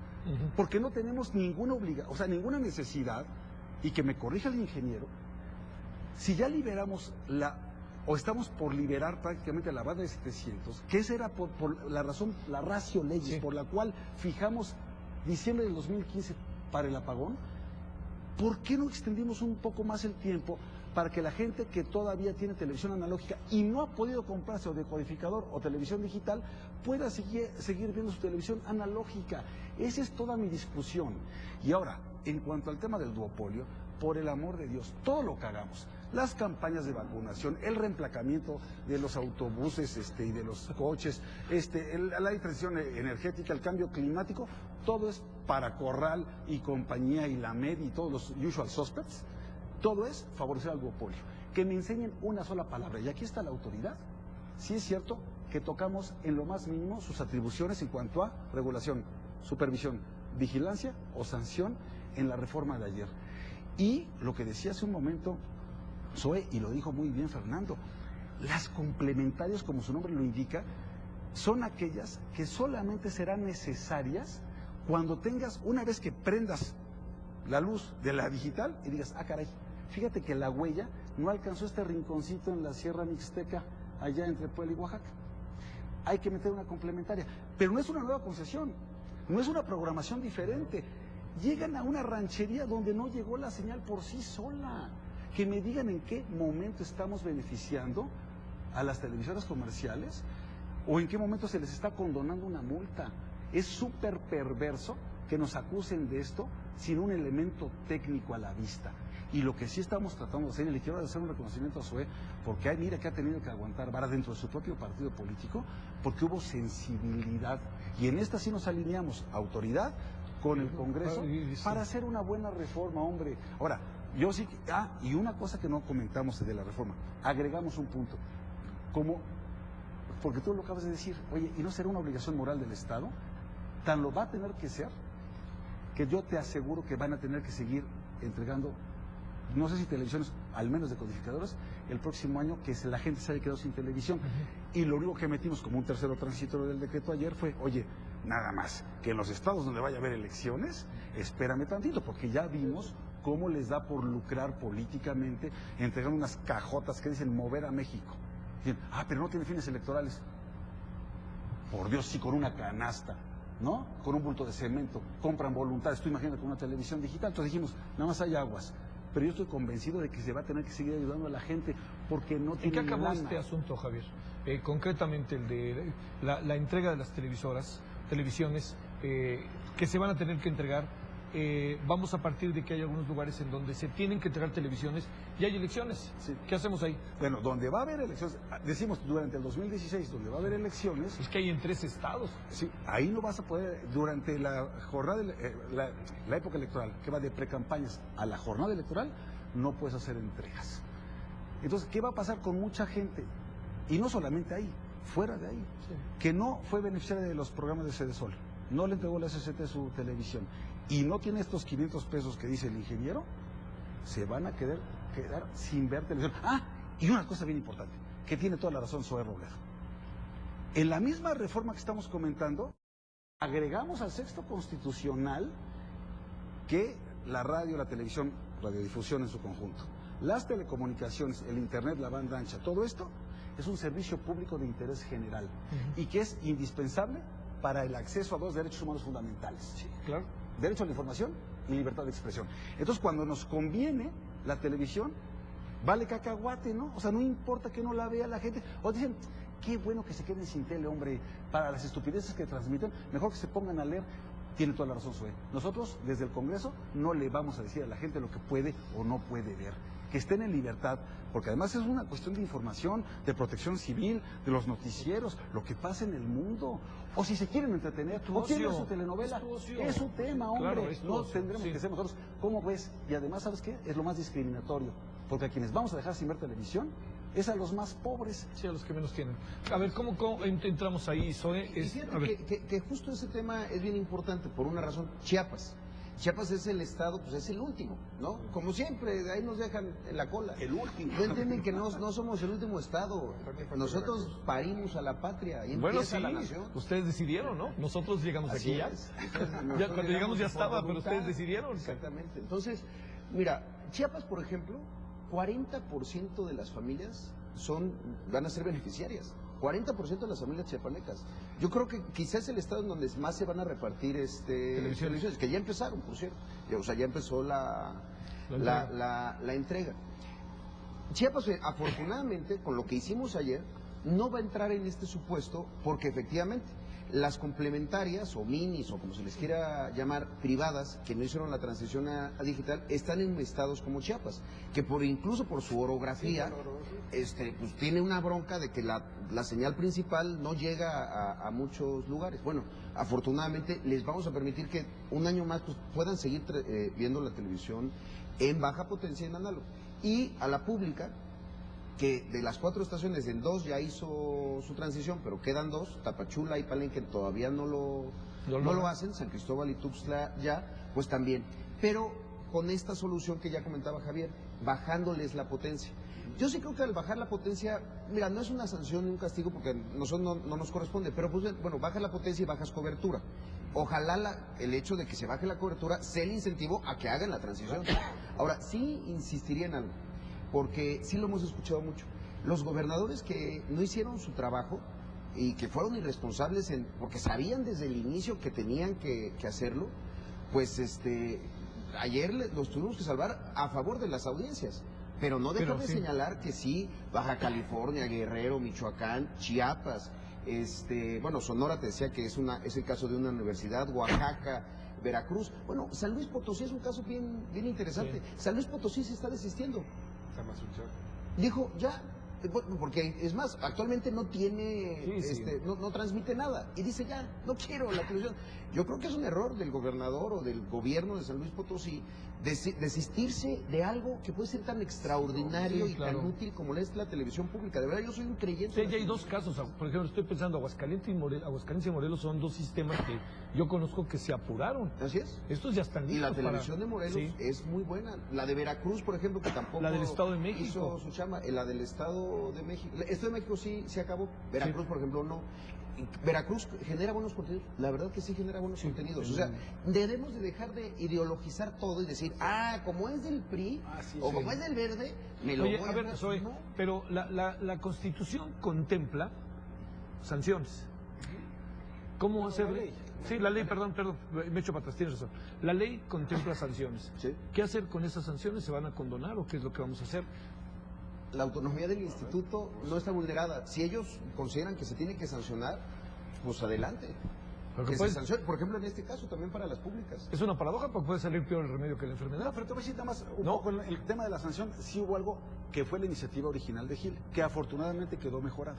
Porque no tenemos ninguna ninguna necesidad, y que me corrija el ingeniero, si ya liberamos o estamos por liberar prácticamente la banda de 700, que esa era por la razón, la ratio legis, por la cual fijamos diciembre del 2015 para el apagón, ¿por qué no extendimos un poco más el tiempo para que la gente que todavía tiene televisión analógica y no ha podido comprarse o decodificador o televisión digital pueda seguir viendo su televisión analógica? Esa es toda mi discusión. Y ahora, en cuanto al tema del duopolio, por el amor de Dios, todo lo que hagamos, las campañas de vacunación, el reemplacamiento de los autobuses y de los coches, la transición energética, el cambio climático, todo es para Corral y compañía y la MED y todos los usual suspects, todo es favorecer al duopolio. Que me enseñen una sola palabra, y aquí está la autoridad. Sí es cierto que tocamos en lo más mínimo sus atribuciones en cuanto a regulación, supervisión, vigilancia o sanción en la reforma de ayer. Y lo que decía hace un momento Zoe, y lo dijo muy bien Fernando, las complementarias, como su nombre lo indica, son aquellas que solamente serán necesarias cuando tengas, una vez que prendas la luz de la digital y digas, ah caray, fíjate que la huella no alcanzó este rinconcito en la Sierra Mixteca, allá entre Puebla y Oaxaca. Hay que meter una complementaria, pero no es una nueva concesión, no es una programación diferente. Llegan a una ranchería donde no llegó la señal por sí sola. Que me digan en qué momento estamos beneficiando a las televisoras comerciales o en qué momento se les está condonando una multa. Es súper perverso que nos acusen de esto sin un elemento técnico a la vista. Y lo que sí estamos tratando de hacer, y le quiero hacer un reconocimiento a Zoe, porque mira que ha tenido que aguantar vara dentro de su propio partido político, porque hubo sensibilidad. Y en esta sí nos alineamos, autoridad con el Congreso, para hacer una buena reforma, hombre. Ahora, yo sí, y una cosa que no comentamos de la reforma, agregamos un punto, porque tú lo acabas de decir, oye, ¿y no será una obligación moral del Estado? Tan lo va a tener que ser, que yo te aseguro que van a tener que seguir entregando, no sé si televisiones, al menos decodificadores, el próximo año, que la gente se haya quedado sin televisión. Y lo único que metimos como un tercero transitorio del decreto ayer fue, oye, nada más, que en los estados donde vaya a haber elecciones, espérame tantito, porque ya vimos cómo les da por lucrar políticamente, entregando unas cajotas que dicen mover a México. Dicen, pero no tiene fines electorales. Por Dios, sí, con una canasta, ¿no? Con un bulto de cemento, compran voluntades. Tú imagínate con una televisión digital. Entonces dijimos, nada más hay aguas. Pero yo estoy convencido de que se va a tener que seguir ayudando a la gente porque no tiene. ¿En qué acabó lana. este asunto, Javier? Concretamente el de la entrega de las televisiones que se van a tener que entregar. Vamos a partir de que hay algunos lugares en donde se tienen que entregar televisiones y hay elecciones. Sí. ¿Qué hacemos ahí? Bueno, donde va a haber elecciones, decimos durante el 2016, donde va a haber elecciones. Es que hay en 3 estados. Sí, ahí no vas a poder, durante la jornada, la época electoral, que va de precampañas a la jornada electoral, no puedes hacer entregas. Entonces, ¿qué va a pasar con mucha gente? Y no solamente ahí, fuera de ahí, que no fue beneficiaria de los programas de Cedesol, no le entregó la SCT su televisión y no tiene estos 500 pesos que dice el ingeniero, se van a quedar sin ver televisión. Y una cosa bien importante, que tiene toda la razón Zoe Robledo. En la misma reforma que estamos comentando, agregamos al texto constitucional que la radio, la televisión, radiodifusión en su conjunto, las telecomunicaciones, el internet, la banda ancha, todo esto es un servicio público de interés general y que es indispensable para el acceso a 2 derechos humanos fundamentales. Sí, claro. Derecho a la información y libertad de expresión. Entonces, cuando nos conviene la televisión, vale cacahuate, ¿no? O sea, no importa que no la vea la gente. O dicen, Qué bueno que se queden sin tele, hombre. Para las estupideces que transmiten, mejor que se pongan a leer. Tiene toda la razón, Zoe. Nosotros, desde el Congreso, no le vamos a decir a la gente lo que puede o no puede ver. Que estén en libertad, porque además es una cuestión de información, de protección civil, de los noticieros, lo que pasa en el mundo. O si se quieren entretener, o quieren ver su telenovela, es su tema, hombre. Claro, no tendremos que ser nosotros. ¿Cómo ves? Y además, ¿sabes qué? Es lo más discriminatorio, porque a quienes vamos a dejar sin ver televisión es a los más pobres. Sí, a los que menos tienen. A ver, ¿cómo entramos ahí, Zoe? Y fíjate que justo ese tema es bien importante, por una razón. Chiapas es el estado, pues es el último, ¿no? Como siempre, de ahí nos dejan en la cola. El último. No entienden que no somos el último estado. Nosotros parimos a la patria y Bueno, empieza sí, la nación. ustedes decidieron, ¿no? Nosotros llegamos Así aquí ya. es. Ya cuando llegamos ya estaba, pero voluntad. ustedes decidieron. Exactamente. Entonces, mira, Chiapas, por ejemplo, 40% de las familias van a ser beneficiarias. 40% de las familias chiapanecas. Yo creo que quizás es el estado en donde más se van a repartir televisiones, que ya empezaron, por cierto. O sea, ya empezó la entrega. Chiapas, afortunadamente, con lo que hicimos ayer, no va a entrar en este supuesto porque efectivamente las complementarias o minis o como se les quiera llamar, privadas, que no hicieron la transición a digital, están en estados como Chiapas, que incluso por su orografía, pues tiene una bronca de que la señal principal no llega a muchos lugares. Bueno, afortunadamente les vamos a permitir que un año más pues, puedan seguir viendo la televisión en baja potencia en análogo. Y a la pública, que de las 4 estaciones, en 2 ya hizo su transición, pero quedan 2, Tapachula y Palenque todavía no lo hacen, San Cristóbal y Tuxtla ya, pues también. Pero con esta solución que ya comentaba Javier, bajándoles la potencia. Yo sí creo que al bajar la potencia, mira, no es una sanción ni un castigo porque nosotros no nos corresponde, pero pues bueno, bajas la potencia y bajas cobertura. Ojalá el hecho de que se baje la cobertura sea el incentivo a que hagan la transición. Ahora, sí insistiría en algo, porque sí lo hemos escuchado mucho. Los gobernadores que no hicieron su trabajo y que fueron irresponsables porque sabían desde el inicio que tenían que hacerlo, pues ayer los tuvimos que salvar a favor de las audiencias. Pero no dejar de señalar que sí, Baja California, Guerrero, Michoacán, Chiapas, bueno, Sonora te decía que es el caso de una universidad, Oaxaca, Veracruz. Bueno, San Luis Potosí es un caso bien interesante. Sí. San Luis Potosí se está desistiendo. Dijo, ya, porque es más, actualmente no tiene, no transmite nada. Y dice, ya, no quiero la televisión. Yo creo que es un error del gobernador o del gobierno de San Luis Potosí desistirse de algo que puede ser tan extraordinario y tan útil como es la televisión pública. De verdad, yo soy un creyente. Sí, ya hay 2 casos. Por ejemplo, estoy pensando, Aguascalientes y Morelos son 2 sistemas que yo conozco que se apuraron. Así es. Estos ya están listos. Y la televisión de Morelos es muy buena. La de Veracruz, por ejemplo, que tampoco la del Estado de México hizo su chamba. La del Estado de México. El Estado de México sí se acabó. Veracruz, por ejemplo, no. Veracruz genera buenos contenidos, la verdad que sí genera buenos contenidos. O sea, debemos de dejar de ideologizar todo y decir, como es del PRI como es del Verde, me lo voy a ver. ¿No? Pero la Constitución contempla sanciones. ¿Cómo hacer? Sí, la ley, perdón, me echo para atrás, tienes razón. La ley contempla sanciones. ¿Sí? ¿Qué hacer con esas sanciones? ¿Se van a condonar o qué es lo que vamos a hacer? La autonomía del instituto no está vulnerada. Si ellos consideran que se tiene que sancionar, pues adelante. Se sancione. Por ejemplo, en este caso, también para las públicas. Es una paradoja porque puede salir peor el remedio que la enfermedad. No, pero te voy a decir nada más un poco en el tema de la sanción. Sí hubo algo que fue la iniciativa original de Gil, que afortunadamente quedó mejorada.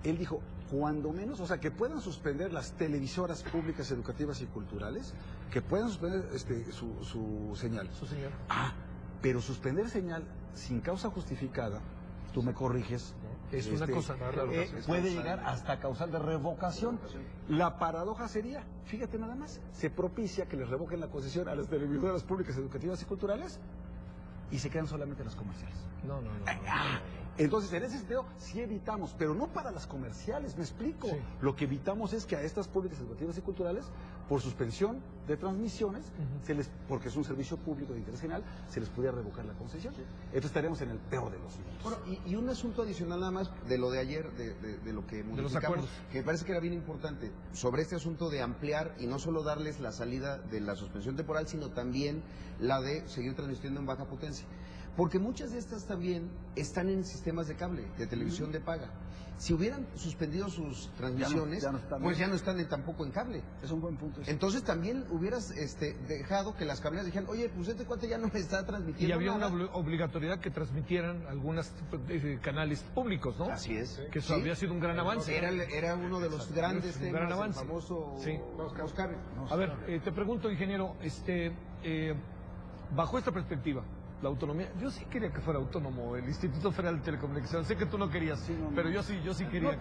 Él dijo, cuando menos, o sea, que puedan suspender las televisoras públicas, educativas y culturales, que puedan suspender su señal. Su señal. Pero suspender señal sin causa justificada, tú me corriges, es una cosa puede llegar hasta causal de revocación. La paradoja sería, fíjate nada más, se propicia que les revoquen la concesión a las televisoras públicas, educativas y culturales y se quedan solamente las comerciales. No. Entonces, en ese sentido, sí evitamos, pero no para las comerciales, me explico. Sí. Lo que evitamos es que a estas públicas, educativas y culturales, por suspensión de transmisiones, porque es un servicio público de interés general, se les pudiera revocar la concesión. Sí. Entonces estaríamos en el peor de los mundos. Bueno, y un asunto adicional nada más de lo de ayer, de lo que modificamos, de los acuerdos, que me parece que era bien importante, sobre este asunto de ampliar y no solo darles la salida de la suspensión temporal, sino también la de seguir transmitiendo en baja potencia. Porque muchas de estas también están en sistemas de cable, de televisión de paga. Si hubieran suspendido sus transmisiones, pues ya no están tampoco en cable. Es un buen punto. Entonces también hubieras dejado que las cableras dijeran, oye, pues este cuate ya no me está transmitiendo Y había nada. una obligatoriedad que transmitieran algunos canales públicos, ¿no? Así es. Que eso había sido un gran avance. Era uno de los grandes Un temas, gran avance. el famoso Sí. Oscar. A ver, te pregunto, ingeniero, bajo esta perspectiva, la autonomía, yo sí quería que fuera autónomo el Instituto Federal de Telecomunicaciones. Sé que tú no querías, pero yo sí quería.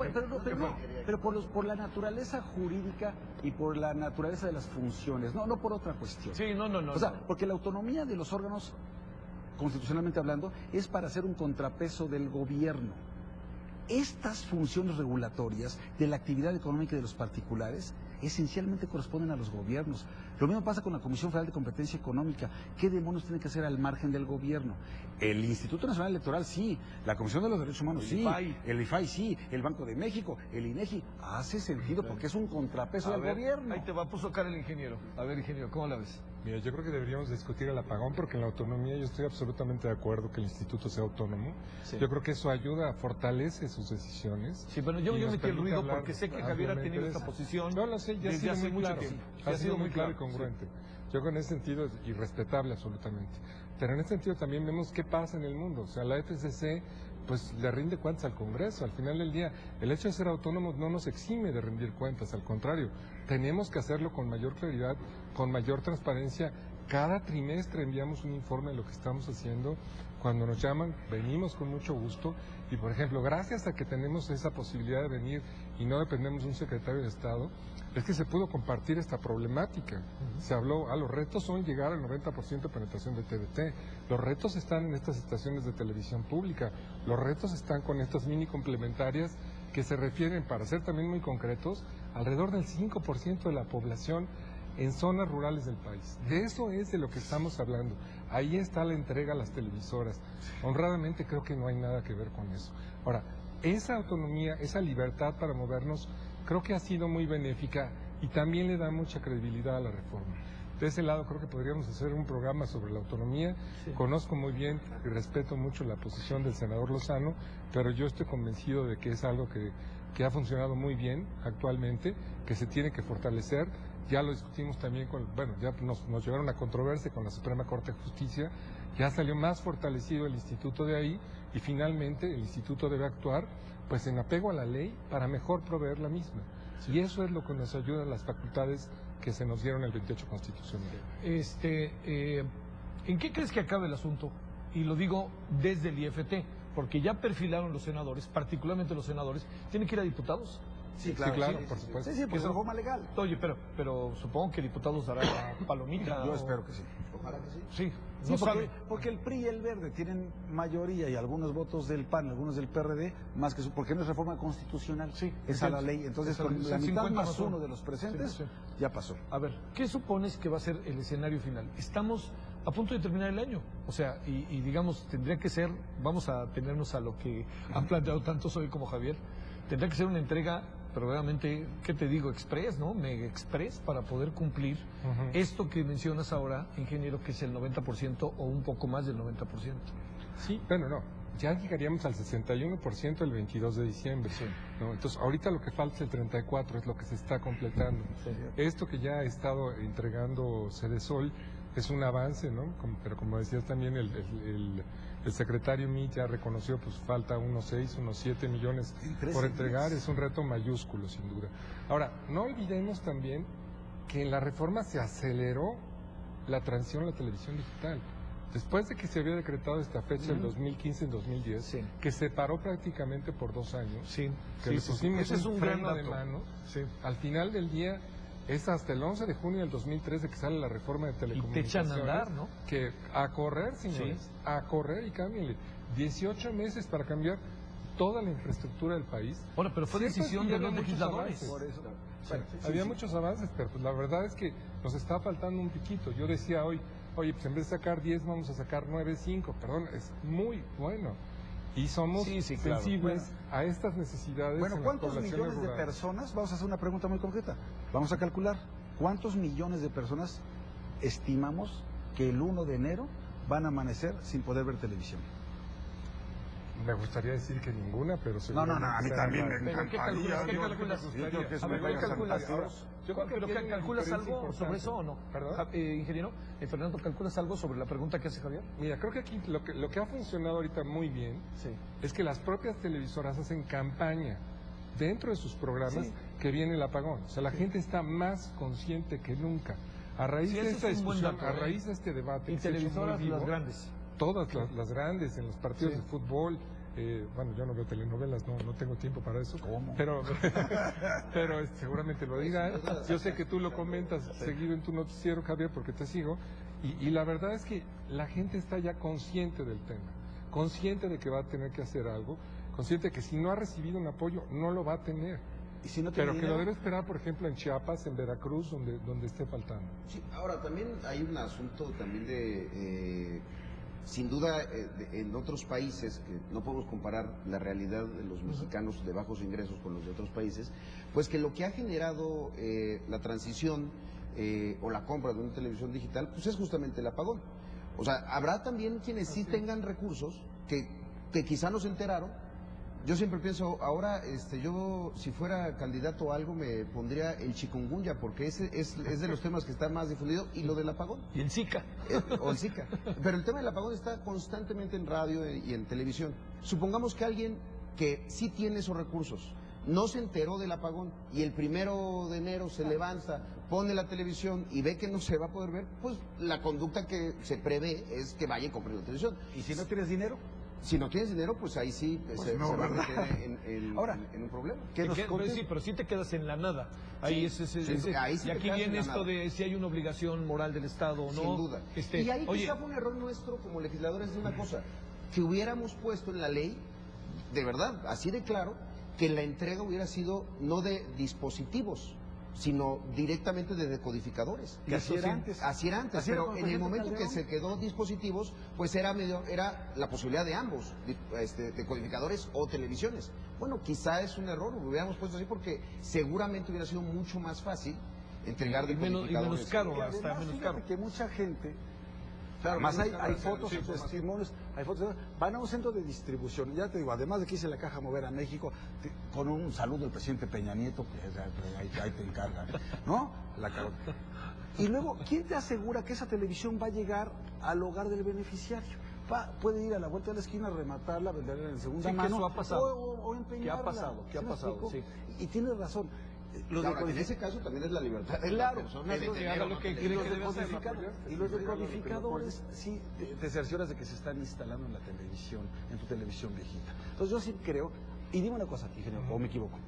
Pero por la naturaleza jurídica y por la naturaleza de las funciones, no por otra cuestión. Sí, no. O sea, porque la autonomía de los órganos, constitucionalmente hablando, es para hacer un contrapeso del gobierno. Estas funciones regulatorias de la actividad económica de los particulares esencialmente corresponden a los gobiernos. Lo mismo pasa con la Comisión Federal de Competencia Económica. ¿Qué demonios tiene que hacer al margen del gobierno? El Instituto Nacional Electoral sí, la Comisión de los Derechos Humanos sí, el IFAI sí, el Banco de México, el INEGI. Hace sentido porque es un contrapeso del gobierno. Ahí te va, puso cara el ingeniero. A ver, ingeniero, ¿cómo la ves? Mira, yo creo que deberíamos discutir el apagón porque en la autonomía yo estoy absolutamente de acuerdo que el instituto sea autónomo. Sí. Yo creo que eso ayuda, fortalece sus decisiones. Sí, pero yo metí el ruido porque sé que Javier ha tenido esta posición. No lo sé, ya ha desde sido hace muy mucho claro. tiempo. Ha sido muy claro y congruente. Yo con ese sentido es irrespetable absolutamente. Pero en ese sentido también vemos qué pasa en el mundo. O sea, la FCC pues le rinde cuentas al Congreso. Al final del día, el hecho de ser autónomos no nos exime de rendir cuentas, al contrario, tenemos que hacerlo con mayor claridad, con mayor transparencia. Cada trimestre enviamos un informe de lo que estamos haciendo. Cuando nos llaman, venimos con mucho gusto. Y, por ejemplo, gracias a que tenemos esa posibilidad de venir y no dependemos de un secretario de Estado, es que se pudo compartir esta problemática. Se habló, los retos son llegar al 90% de penetración de TDT. Los retos están en estas estaciones de televisión pública. Los retos están con estas mini complementarias que se refieren, para ser también muy concretos, alrededor del 5% de la población en zonas rurales del país. De eso es de lo que estamos hablando. Ahí está la entrega a las televisoras. Honradamente creo que no hay nada que ver con eso. Ahora, esa autonomía, esa libertad para movernos, creo que ha sido muy benéfica y también le da mucha credibilidad a la reforma. De ese lado creo que podríamos hacer un programa sobre la autonomía. Sí. Conozco muy bien y respeto mucho la posición del senador Lozano, pero yo estoy convencido de que es algo que ha funcionado muy bien actualmente, que se tiene que fortalecer. Ya lo discutimos también ya nos llevaron a controversia con la Suprema Corte de Justicia, ya salió más fortalecido el instituto de ahí y finalmente el instituto debe actuar pues en apego a la ley para mejor proveer la misma. Y eso es lo que nos ayuda a las facultades que se nos dieron el 28 constitucional. ¿En qué crees que acabe el asunto? Y lo digo desde el IFT, porque ya perfilaron los senadores, particularmente los senadores, ¿tienen que ir a diputados? Sí, claro, por supuesto. Sí, pues es una forma legal. Oye, pero supongo que diputados dará palomita. Yo espero que sí. Ojalá que sí. Sí, sí, porque el PRI y el Verde tienen mayoría y algunos votos del PAN, algunos del PRD, más que porque no es reforma constitucional, sí, es a la ley. Entonces, con la mitad más uno de los presentes, sí. Ya pasó. A ver, ¿qué supones que va a ser el escenario final? Estamos a punto de terminar el año, o sea, y digamos, tendría que ser, vamos a tenernos a lo que han planteado tanto Zoe como Javier, tendría que ser una entrega verdaderamente, ¿qué te digo? Express, ¿no? Mega express para poder cumplir esto que mencionas ahora, ingeniero, que es el 90% o un poco más del 90%. Sí, bueno, no. Ya llegaríamos al 61% el 22 de diciembre. Sí. ¿No? Entonces, ahorita lo que falta es el 34%, es lo que se está completando. Sí. Esto que ya ha estado entregando Cedesol es un avance, ¿no? Pero como decías también, el secretario Meade ya reconoció, pues falta unos 6, unos 7 millones por entregar. Es un reto mayúsculo, sin duda. Ahora, no olvidemos también que en la reforma se aceleró la transición a la televisión digital. Después de que se había decretado esta fecha, en 2015, en 2010, sí. Que se paró prácticamente por 2 años, sí. Que le pusimos un freno de mano, sí. Al final del día es hasta el 11 de junio del 2013 que sale la reforma de telecomunicaciones. Y te echan a andar, ¿no? Que a correr, señores, sí. A correr y cámbienle. 18 meses para cambiar toda la infraestructura del país. Bueno, pero fue decisión de los legisladores. Por eso. Bueno, había muchos avances, pero pues la verdad es que nos está faltando un piquito. Yo decía hoy, oye, pues en vez de sacar 10 vamos a sacar 9, 5, perdón, es muy bueno. Y somos sensibles a estas necesidades. Bueno, ¿cuántos millones de personas? Vamos a hacer una pregunta muy concreta. Vamos a calcular, ¿cuántos millones de personas estimamos que el 1 de enero van a amanecer sin poder ver televisión? Me gustaría decir que ninguna, pero No, a mí también me ¿Pero qué encantaría. calculas? Yo creo que es A ver, una ¿qué calculas? fantasía. Yo creo que tiene una ¿calculas diferencia algo sobre eso o no? ¿Perdón? Ingeniero, Fernando, ¿calculas algo sobre la pregunta que hace Javier? Mira, creo que aquí lo que ha funcionado ahorita muy bien Sí. es que las propias televisoras hacen campaña dentro de sus programas Sí. que viene el apagón. O sea, la gente está más consciente que nunca. A raíz Sí, de ese esta es un buen discusión, dato, a raíz de este debate, Y que se ha hecho muy televisoras vivo, las grandes. todas las grandes, en los partidos Sí. de fútbol. Bueno, yo no veo telenovelas, no tengo tiempo para eso. ¿Cómo? Pero seguramente lo dirán. Yo sé que tú lo comentas seguido en tu noticiero, Javier, porque te sigo. Y la verdad es que la gente está ya consciente del tema, consciente de que va a tener que hacer algo, consciente de que si no ha recibido un apoyo, no lo va a tener. ¿Y si no tiene Pero que lo dinero? debe esperar, por ejemplo, en Chiapas, en Veracruz, donde esté faltando. Sí, ahora también hay un asunto también sin duda, en otros países, que no podemos comparar la realidad de los mexicanos de bajos ingresos con los de otros países, pues que lo que ha generado la transición o la compra de una televisión digital, pues es justamente el apagón. O sea, habrá también quienes sí tengan recursos que quizá no se enteraron. Yo siempre pienso, ahora yo si fuera candidato a algo me pondría el chikungunya, porque ese es de los temas que está más difundido, y lo del apagón. Y el Zika. O el Zika. Pero el tema del apagón está constantemente en radio y en televisión. Supongamos que alguien que sí tiene esos recursos no se enteró del apagón y el 1 de enero se levanta, pone la televisión y ve que no se va a poder ver, pues la conducta que se prevé es que vaya y compre la televisión. ¿Y si no tienes dinero? Si no tienes dinero, pues ahí sí se no, va a ¿verdad? meter Ahora, en un problema. Que nos Sí, pero sí te quedas en la nada. Ahí Sí, y ahí sí te aquí quedas en viene la esto nada. de si hay una obligación moral del Estado o no. Sin duda. Y ahí oye, quizá fue un error nuestro como legisladores de una cosa, que hubiéramos puesto en la ley, de verdad, así de claro, que la entrega hubiera sido no de dispositivos, sino directamente de decodificadores. Que así era antes. Así era antes, Así era pero con en el Felipe momento que Calderón. se quedó dispositivos, pues era la posibilidad de ambos, decodificadores o televisiones. Bueno, quizá es un error, lo hubiéramos puesto así porque seguramente hubiera sido mucho más fácil entregar y menos decodificadores. caro, Y hasta además, menos fíjate caro. que mucha gente, Claro, además menos hay caro, fotos, sí, testimonios, hay fotos, van a un centro de distribución, ya te digo, además de que hice la Caja Mover a México, con un saludo del presidente Peña Nieto, que ahí te encargan, ¿no? Y luego, ¿quién te asegura que esa televisión va a llegar al hogar del beneficiario? Puede ir a la vuelta de la esquina, rematarla, venderla en segunda Sí, que mano, eso ha pasado. o empeñarla. ¿Qué ha pasado? ¿Qué ha ¿Sí me pasado? explico? Sí. Y tienes razón. Los Ahora, que en decodificadores- ese caso también es la libertad de Claro, la persona de que tener haga o lo no que tener. cree Y los que debe hacer, decodificadores, y los decodificadores sí te cercioras de que se están instalando en la televisión, en tu televisión viejita. Entonces yo sí creo, y dime una cosa, ingeniero, o me equivoco.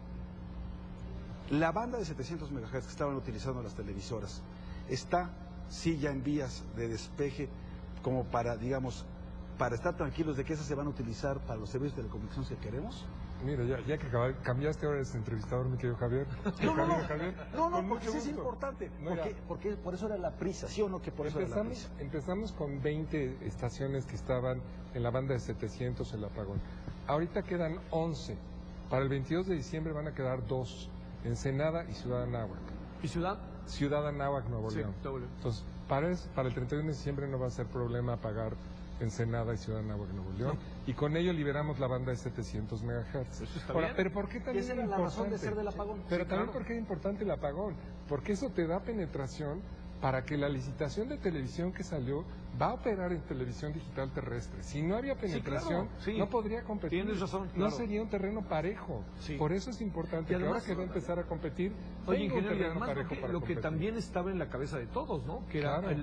La banda de 700 MHz que estaban utilizando las televisoras está sí ya en vías de despeje como para, digamos, para estar tranquilos de que esas se van a utilizar para los servicios de telecomunicaciones que queremos. Mira, ya que cambiaste ahora de entrevistador, mi querido Javier. Javier, No, con porque mucho sí es gusto. importante. Mira, Porque por eso era la prisa, ¿sí o no? Que por eso era la prisa. Empezamos con 20 estaciones que estaban en la banda de 700 el apagón. Ahorita quedan 11. Para el 22 de diciembre van a quedar 2, Ensenada y Ciudad Anáhuac. ¿Y ciudad? Ciudad Anáhuac, Nuevo Sí, León. Nuevo León. Entonces, para el 31 de diciembre no va a ser problema pagar Ensenada y Ciudad Anáhuac, Nuevo León. Y con ello liberamos la banda de 700 MHz. Eso está Ahora, bien. pero ¿por qué también Esa es era la razón de importante? ser del apagón. Pero Sí, también claro. porque es importante el apagón, porque eso te da penetración para que la licitación de televisión que salió va a operar en televisión digital terrestre. Si no había penetración, claro, sí. no podría competir. Tienes razón, No claro. sería un terreno parejo. Sí. Por eso es importante Y que además, ahora que va a empezar a competir, Oye, tenga un ingeniero, y terreno además parejo para lo que competir. también estaba en la cabeza de todos, ¿no? Que era Claro.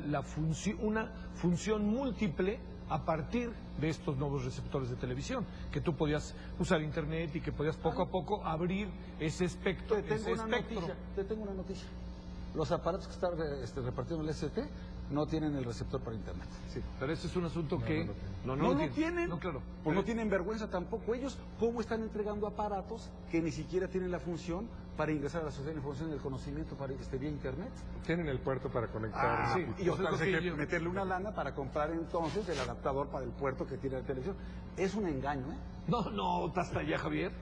una función múltiple a partir de estos nuevos receptores de televisión, que tú podías usar internet y que podías poco a poco abrir ese espectro. Te ese tengo una espectro. noticia. Te tengo una noticia. Los aparatos que están repartiendo el ST no tienen el receptor para internet. Sí, pero ese es un asunto No, que... no No lo tienen. No, claro. Pues no tienen vergüenza tampoco ellos. ¿Cómo están entregando aparatos que ni siquiera tienen la función para ingresar a la sociedad de información y del conocimiento para vía internet? Tienen el puerto para conectar. sí. Y Pues es lo hay que que yo- meterle una lana para comprar entonces el adaptador para el puerto que tiene la televisión. Es un engaño, ¿eh? No, hasta allá, Javier.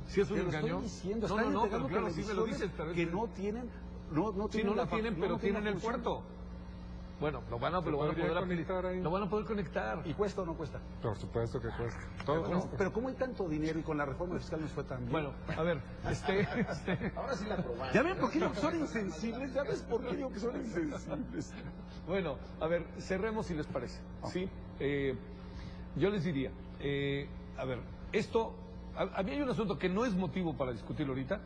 Si es un Te lo engaño. estoy diciendo. No, Están pero entregando claro, sí me lo televisiones dices, pero que no tienen... Sí, no lo tienen, pero tienen el función. puerto. Bueno, lo van a poder conectar. ¿Y cuesta o no cuesta? Por supuesto que cuesta. Todo Pero, cuesta. pero ¿cómo hay tanto dinero y con la reforma fiscal nos fue tan bien? Bueno, a ver, Ahora sí la aprobaron. ¿Ya ven por qué digo que son insensibles? ¿Ya ves por qué digo que son insensibles? bueno, a ver, cerremos si les parece. ¿Sí? Yo les diría, a ver, esto, a mí hay un asunto que no es motivo para discutirlo ahorita,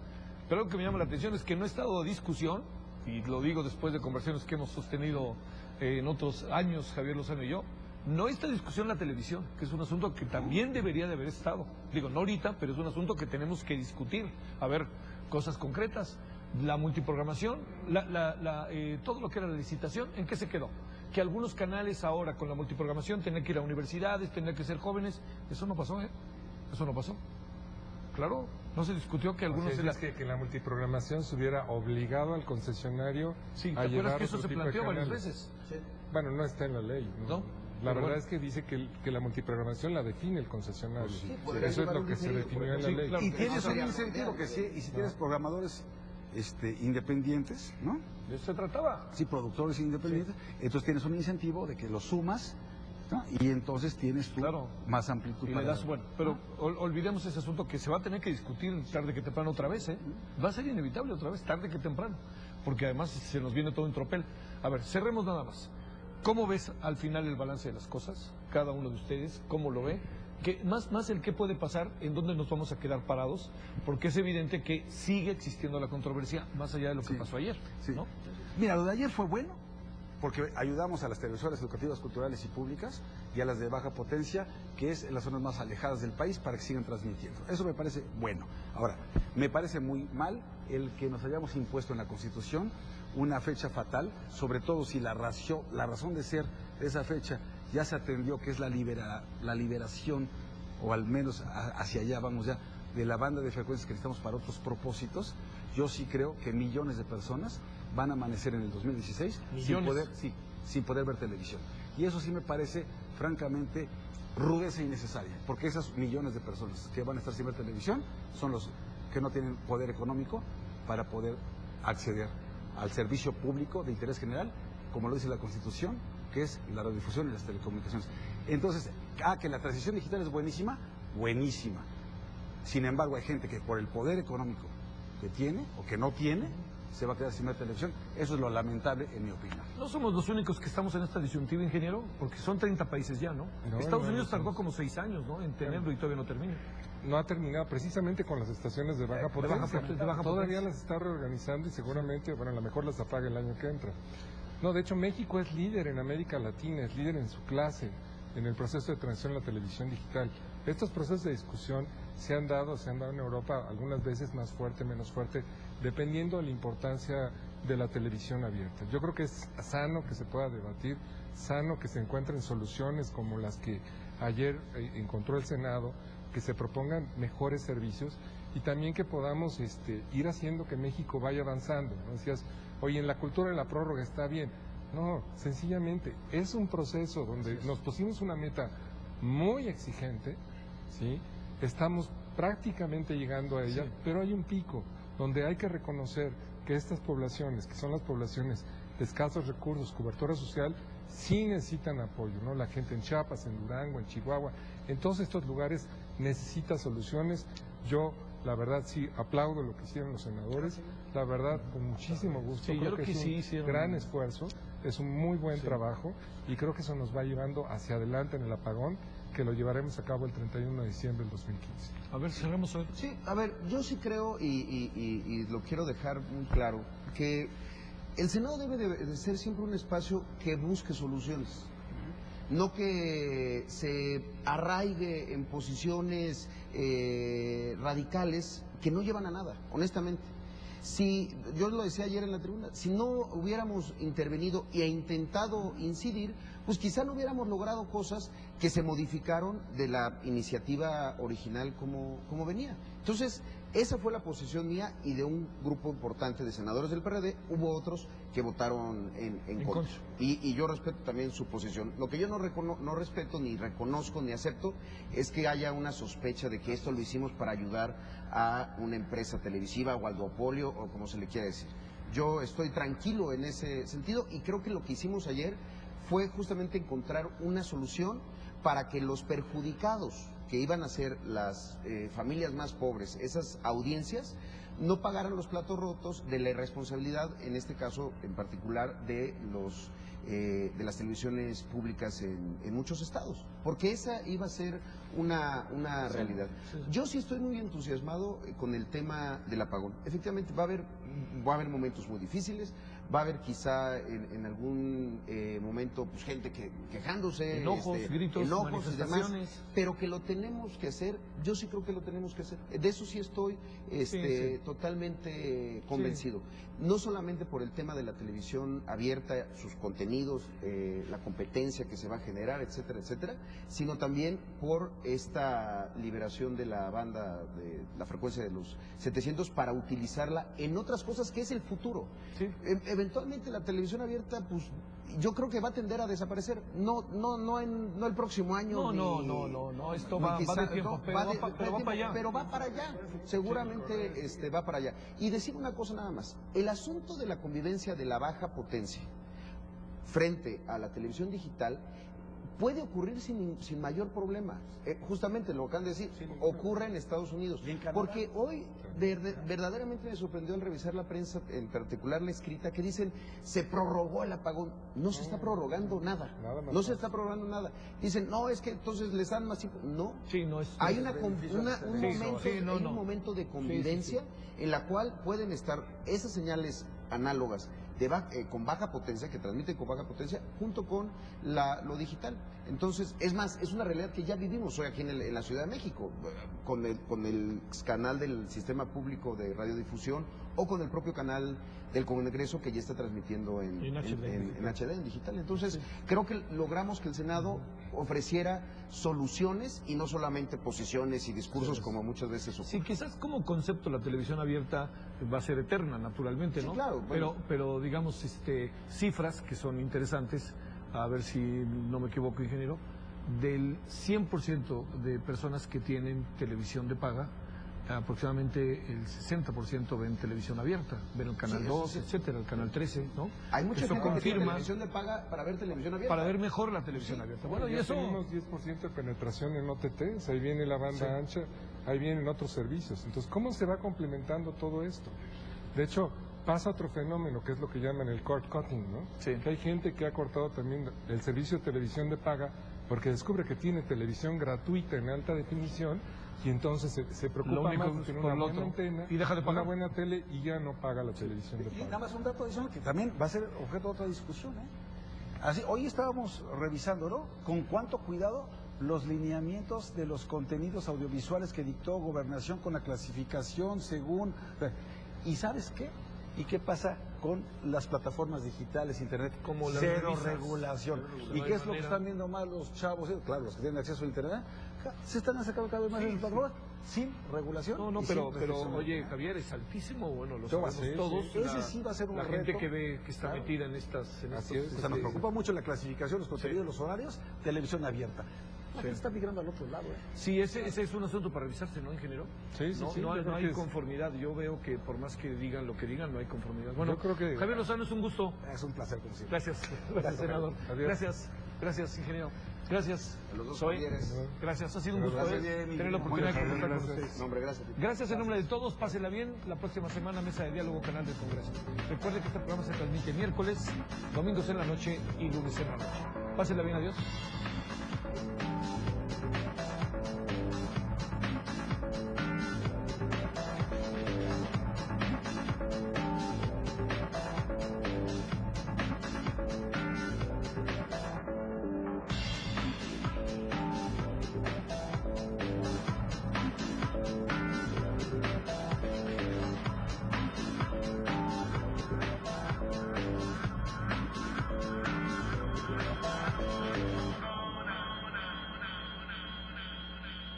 pero algo que me llama la atención es que no ha estado de discusión, y lo digo después de conversaciones que hemos sostenido en otros años, Javier Lozano y yo, no está discusión la televisión, que es un asunto que también debería de haber estado. Digo, no ahorita, pero es un asunto que tenemos que discutir. A ver, cosas concretas. La multiprogramación, todo lo que era la licitación, ¿en qué se quedó? Que algunos canales ahora con la multiprogramación tenían que ir a universidades, tenían que ser jóvenes. Eso no pasó, ¿eh? Eso no pasó. Claro, no se discutió que algunos... O sea, es que la multiprogramación se hubiera obligado al concesionario Sí, ¿te a acuerdas llevar que eso otro se tipo de planteó varias canales? veces? Bueno, no está en la ley. ¿No? La Pero verdad bueno. es que dice que la multiprogramación la define el concesionario. podría Eso es llevar lo un que se diferido, definió en la sí, ley. claro. Y tienes un sería incentivo mundial, que sí, y si tienes programadores independientes, ¿no? De eso se trataba. Sí, productores independientes, entonces tienes un incentivo de que los sumas, ¿no? Y entonces tienes tú Claro. más amplitud. Y le para- das, bueno, pero olvidemos ese asunto que se va a tener que discutir tarde que temprano otra vez, ¿eh? Va a ser inevitable otra vez, tarde que temprano, porque además se nos viene todo en tropel. A ver, cerremos nada más. ¿Cómo ves al final el balance de las cosas? Cada uno de ustedes, ¿cómo lo ve? Que más el qué puede pasar, en dónde nos vamos a quedar parados, porque es evidente que sigue existiendo la controversia más allá de lo que Sí. pasó ayer, Sí. ¿no? Mira, lo de ayer fue bueno, porque ayudamos a las televisoras educativas, culturales y públicas y a las de baja potencia, que es en las zonas más alejadas del país, para que sigan transmitiendo. Eso me parece bueno. Ahora, me parece muy mal el que nos hayamos impuesto en la Constitución una fecha fatal, sobre todo si la razón de ser de esa fecha ya se atendió, que es la liberación, o al menos hacia allá vamos ya, de la banda de frecuencias que necesitamos para otros propósitos. Yo sí creo que millones de personas van a amanecer en el 2016 ¿Millones? sin poder ver televisión. Y eso sí me parece, francamente, rudeza innecesaria, porque esas millones de personas que van a estar sin ver televisión son los que no tienen poder económico para poder acceder al servicio público de interés general, como lo dice la Constitución, que es la radiodifusión y las telecomunicaciones. Entonces, que la transición digital es buenísima, buenísima. Sin embargo, hay gente que por el poder económico que tiene o que no tiene, se va a quedar sin ver televisión. Eso es lo lamentable, en mi opinión. No somos los únicos que estamos en esta disyuntiva, ingeniero, porque son 30 países ya, ¿no? No, Estados no, Unidos no tardó somos. como 6 años, ¿no? En tenerlo y todavía no termina. No ha terminado precisamente con las estaciones de baja potencia. de baja Todavía potencia. las está reorganizando y seguramente, bueno, a lo mejor las apaga el año que entra. No, de hecho México es líder en América Latina, es líder en su clase en el proceso de transición a la televisión digital. Estos procesos de discusión se han dado en Europa algunas veces más fuerte, menos fuerte, dependiendo de la importancia de la televisión abierta. Yo creo que es sano que se pueda debatir, sano que se encuentren soluciones como las que ayer encontró el Senado, que se propongan mejores servicios y también que podamos ir haciendo que México vaya avanzando, ¿no? Decías, oye, en la cultura de la prórroga está bien. No, sencillamente es un proceso donde nos pusimos una meta muy exigente, ¿sí? Estamos prácticamente llegando a ella, pero hay un pico donde hay que reconocer que estas poblaciones, que son las poblaciones de escasos recursos, cobertura social, sí necesitan apoyo, ¿no? La gente en Chiapas, en Durango, en Chihuahua, en todos estos lugares necesita soluciones. Yo, la verdad, sí aplaudo lo que hicieron los senadores, la verdad, con muchísimo gusto. Sí, yo creo que es sí un hicieron- gran esfuerzo, es un muy buen trabajo y creo que eso nos va llevando hacia adelante en el apagón, que lo llevaremos a cabo el 31 de diciembre del 2015. A ver, cerremos hoy. Sí, a ver, yo sí creo y lo quiero dejar muy claro, que el Senado debe de ser siempre un espacio que busque soluciones, no que se arraigue en posiciones radicales que no llevan a nada, honestamente. Si, yo lo decía ayer en la tribuna, si no hubiéramos intervenido e intentado incidir, pues quizá no hubiéramos logrado cosas que se modificaron de la iniciativa original como venía. Entonces, esa fue la posición mía y de un grupo importante de senadores del PRD. Hubo otros que votaron en contra. Y yo respeto también su posición. Lo que yo no respeto, ni reconozco, ni acepto, es que haya una sospecha de que esto lo hicimos para ayudar a una empresa televisiva o al duopolio o como se le quiera decir. Yo estoy tranquilo en ese sentido y creo que lo que hicimos ayer fue justamente encontrar una solución para que los perjudicados, que iban a ser las familias más pobres, esas audiencias, no pagaran los platos rotos de la irresponsabilidad, en este caso en particular de las televisiones públicas en muchos estados, porque esa iba a ser una realidad. Sí. Yo sí estoy muy entusiasmado con el tema del apagón. Efectivamente va a haber momentos muy difíciles, va a haber quizá en algún momento pues, gente quejándose, enojos, gritos, y demás, manifestaciones. pero que lo tenemos que hacer, yo sí creo que lo tenemos que hacer. De eso sí estoy Sí. totalmente convencido. No solamente por el tema de la televisión abierta, sus contenidos, la competencia que se va a generar, etcétera, etcétera, sino también por esta liberación de la banda, de la frecuencia de los 700 para utilizarla en otras cosas que es el futuro. Sí. Eventualmente la televisión abierta, pues yo creo que va a tender a desaparecer. No el próximo año. No, esto va de tiempo, pero va para allá. Pero va para allá, seguramente va para allá. Y decir una cosa nada más, el asunto de la convivencia de la baja potencia frente a la televisión digital puede ocurrir sin mayor problema. Justamente lo que acaban de decir, ocurre en Estados Unidos. Porque hoy verdaderamente me sorprendió al revisar la prensa, en particular la escrita, que dicen, se prorrogó el apagón. No se está prorrogando nada. No se está prorrogando nada. Dicen, no, es que entonces les dan más tiempo. No. Sí, no es. Hay un momento de convivencia en la cual pueden estar esas señales análogas con baja potencia, que transmiten con baja potencia, junto con lo digital. Entonces, es más, es una realidad que ya vivimos hoy aquí en la Ciudad de México, con el canal del Sistema Público de Radiodifusión o con el propio canal del Congreso que ya está transmitiendo en HD, en digital. Entonces, creo que logramos que el Senado ofreciera soluciones y no solamente posiciones y discursos como muchas veces ocurre. Sí, quizás como concepto la televisión abierta va a ser eterna, naturalmente, ¿no? Sí, claro. Bueno. Pero digamos, cifras que son interesantes, a ver si no me equivoco, ingeniero, del 100% de personas que tienen televisión de paga, aproximadamente el 60% ven televisión abierta, ven el canal 2, etcétera, el canal 13, ¿no? Hay mucha Eso gente que tiene confirma televisión de paga para ver televisión abierta. para ver mejor la televisión abierta. Bueno, y ya eso tenemos 10% de penetración en OTT, ahí viene la banda ancha, ahí vienen otros servicios. Entonces, ¿cómo se va complementando todo esto? De hecho, pasa otro fenómeno que es lo que llaman el cord cutting, ¿no? Sí. Que hay gente que ha cortado también el servicio de televisión de paga porque descubre que tiene televisión gratuita en alta definición y entonces se preocupa más de tener una buena antena, y deja de pagar. una buena tele y ya no paga la televisión de Y nada paga. más un dato adicional que también va a ser objeto de otra discusión. Así, hoy estábamos revisando, ¿no? Con cuánto cuidado los lineamientos de los contenidos audiovisuales que dictó Gobernación con la clasificación según... ¿Y sabes qué? ¿Y qué pasa con las plataformas digitales, internet? Como las Cero revisas. regulación. No ¿Y hay qué es lo que manera. están viendo más los chavos? Claro, los que tienen acceso a internet. Se están acercando cada vez más a esas plataformas sin regulación. No, y pero sin restricción. oye, Javier, es altísimo, bueno, lo Yo sabemos sí, todos. sí. Ese sí va a ser un la reto. gente que ve, que está Claro. metida en estas... Así es. O sea, nos preocupa mucho la clasificación, los contenidos, los horarios, televisión abierta. La Sí. gente está migrando al otro lado. Sí, ese es un asunto para revisarse, ¿no, ingeniero? Sí, sí, no, sí, no hay, yo creo no que hay es- conformidad. Yo veo que por más que digan lo que digan, no hay conformidad. Bueno, Yo creo que- Javier Lozano, es un gusto. Es un placer, como siempre. Gracias, gracias, senador. Adiós. Gracias, ingeniero. Gracias. A los dos Soy. Javieres. Gracias, ha sido un gusto Gracias, bien, tener la muy oportunidad de bien, conversar con gracias. ustedes. No, hombre, gracias. Gracias en nombre de todos, pásenla bien. La próxima semana, Mesa de Diálogo, Canal del Congreso. Recuerde que este programa se transmite miércoles, domingos en la noche y lunes en la noche. Pásenla bien, adiós.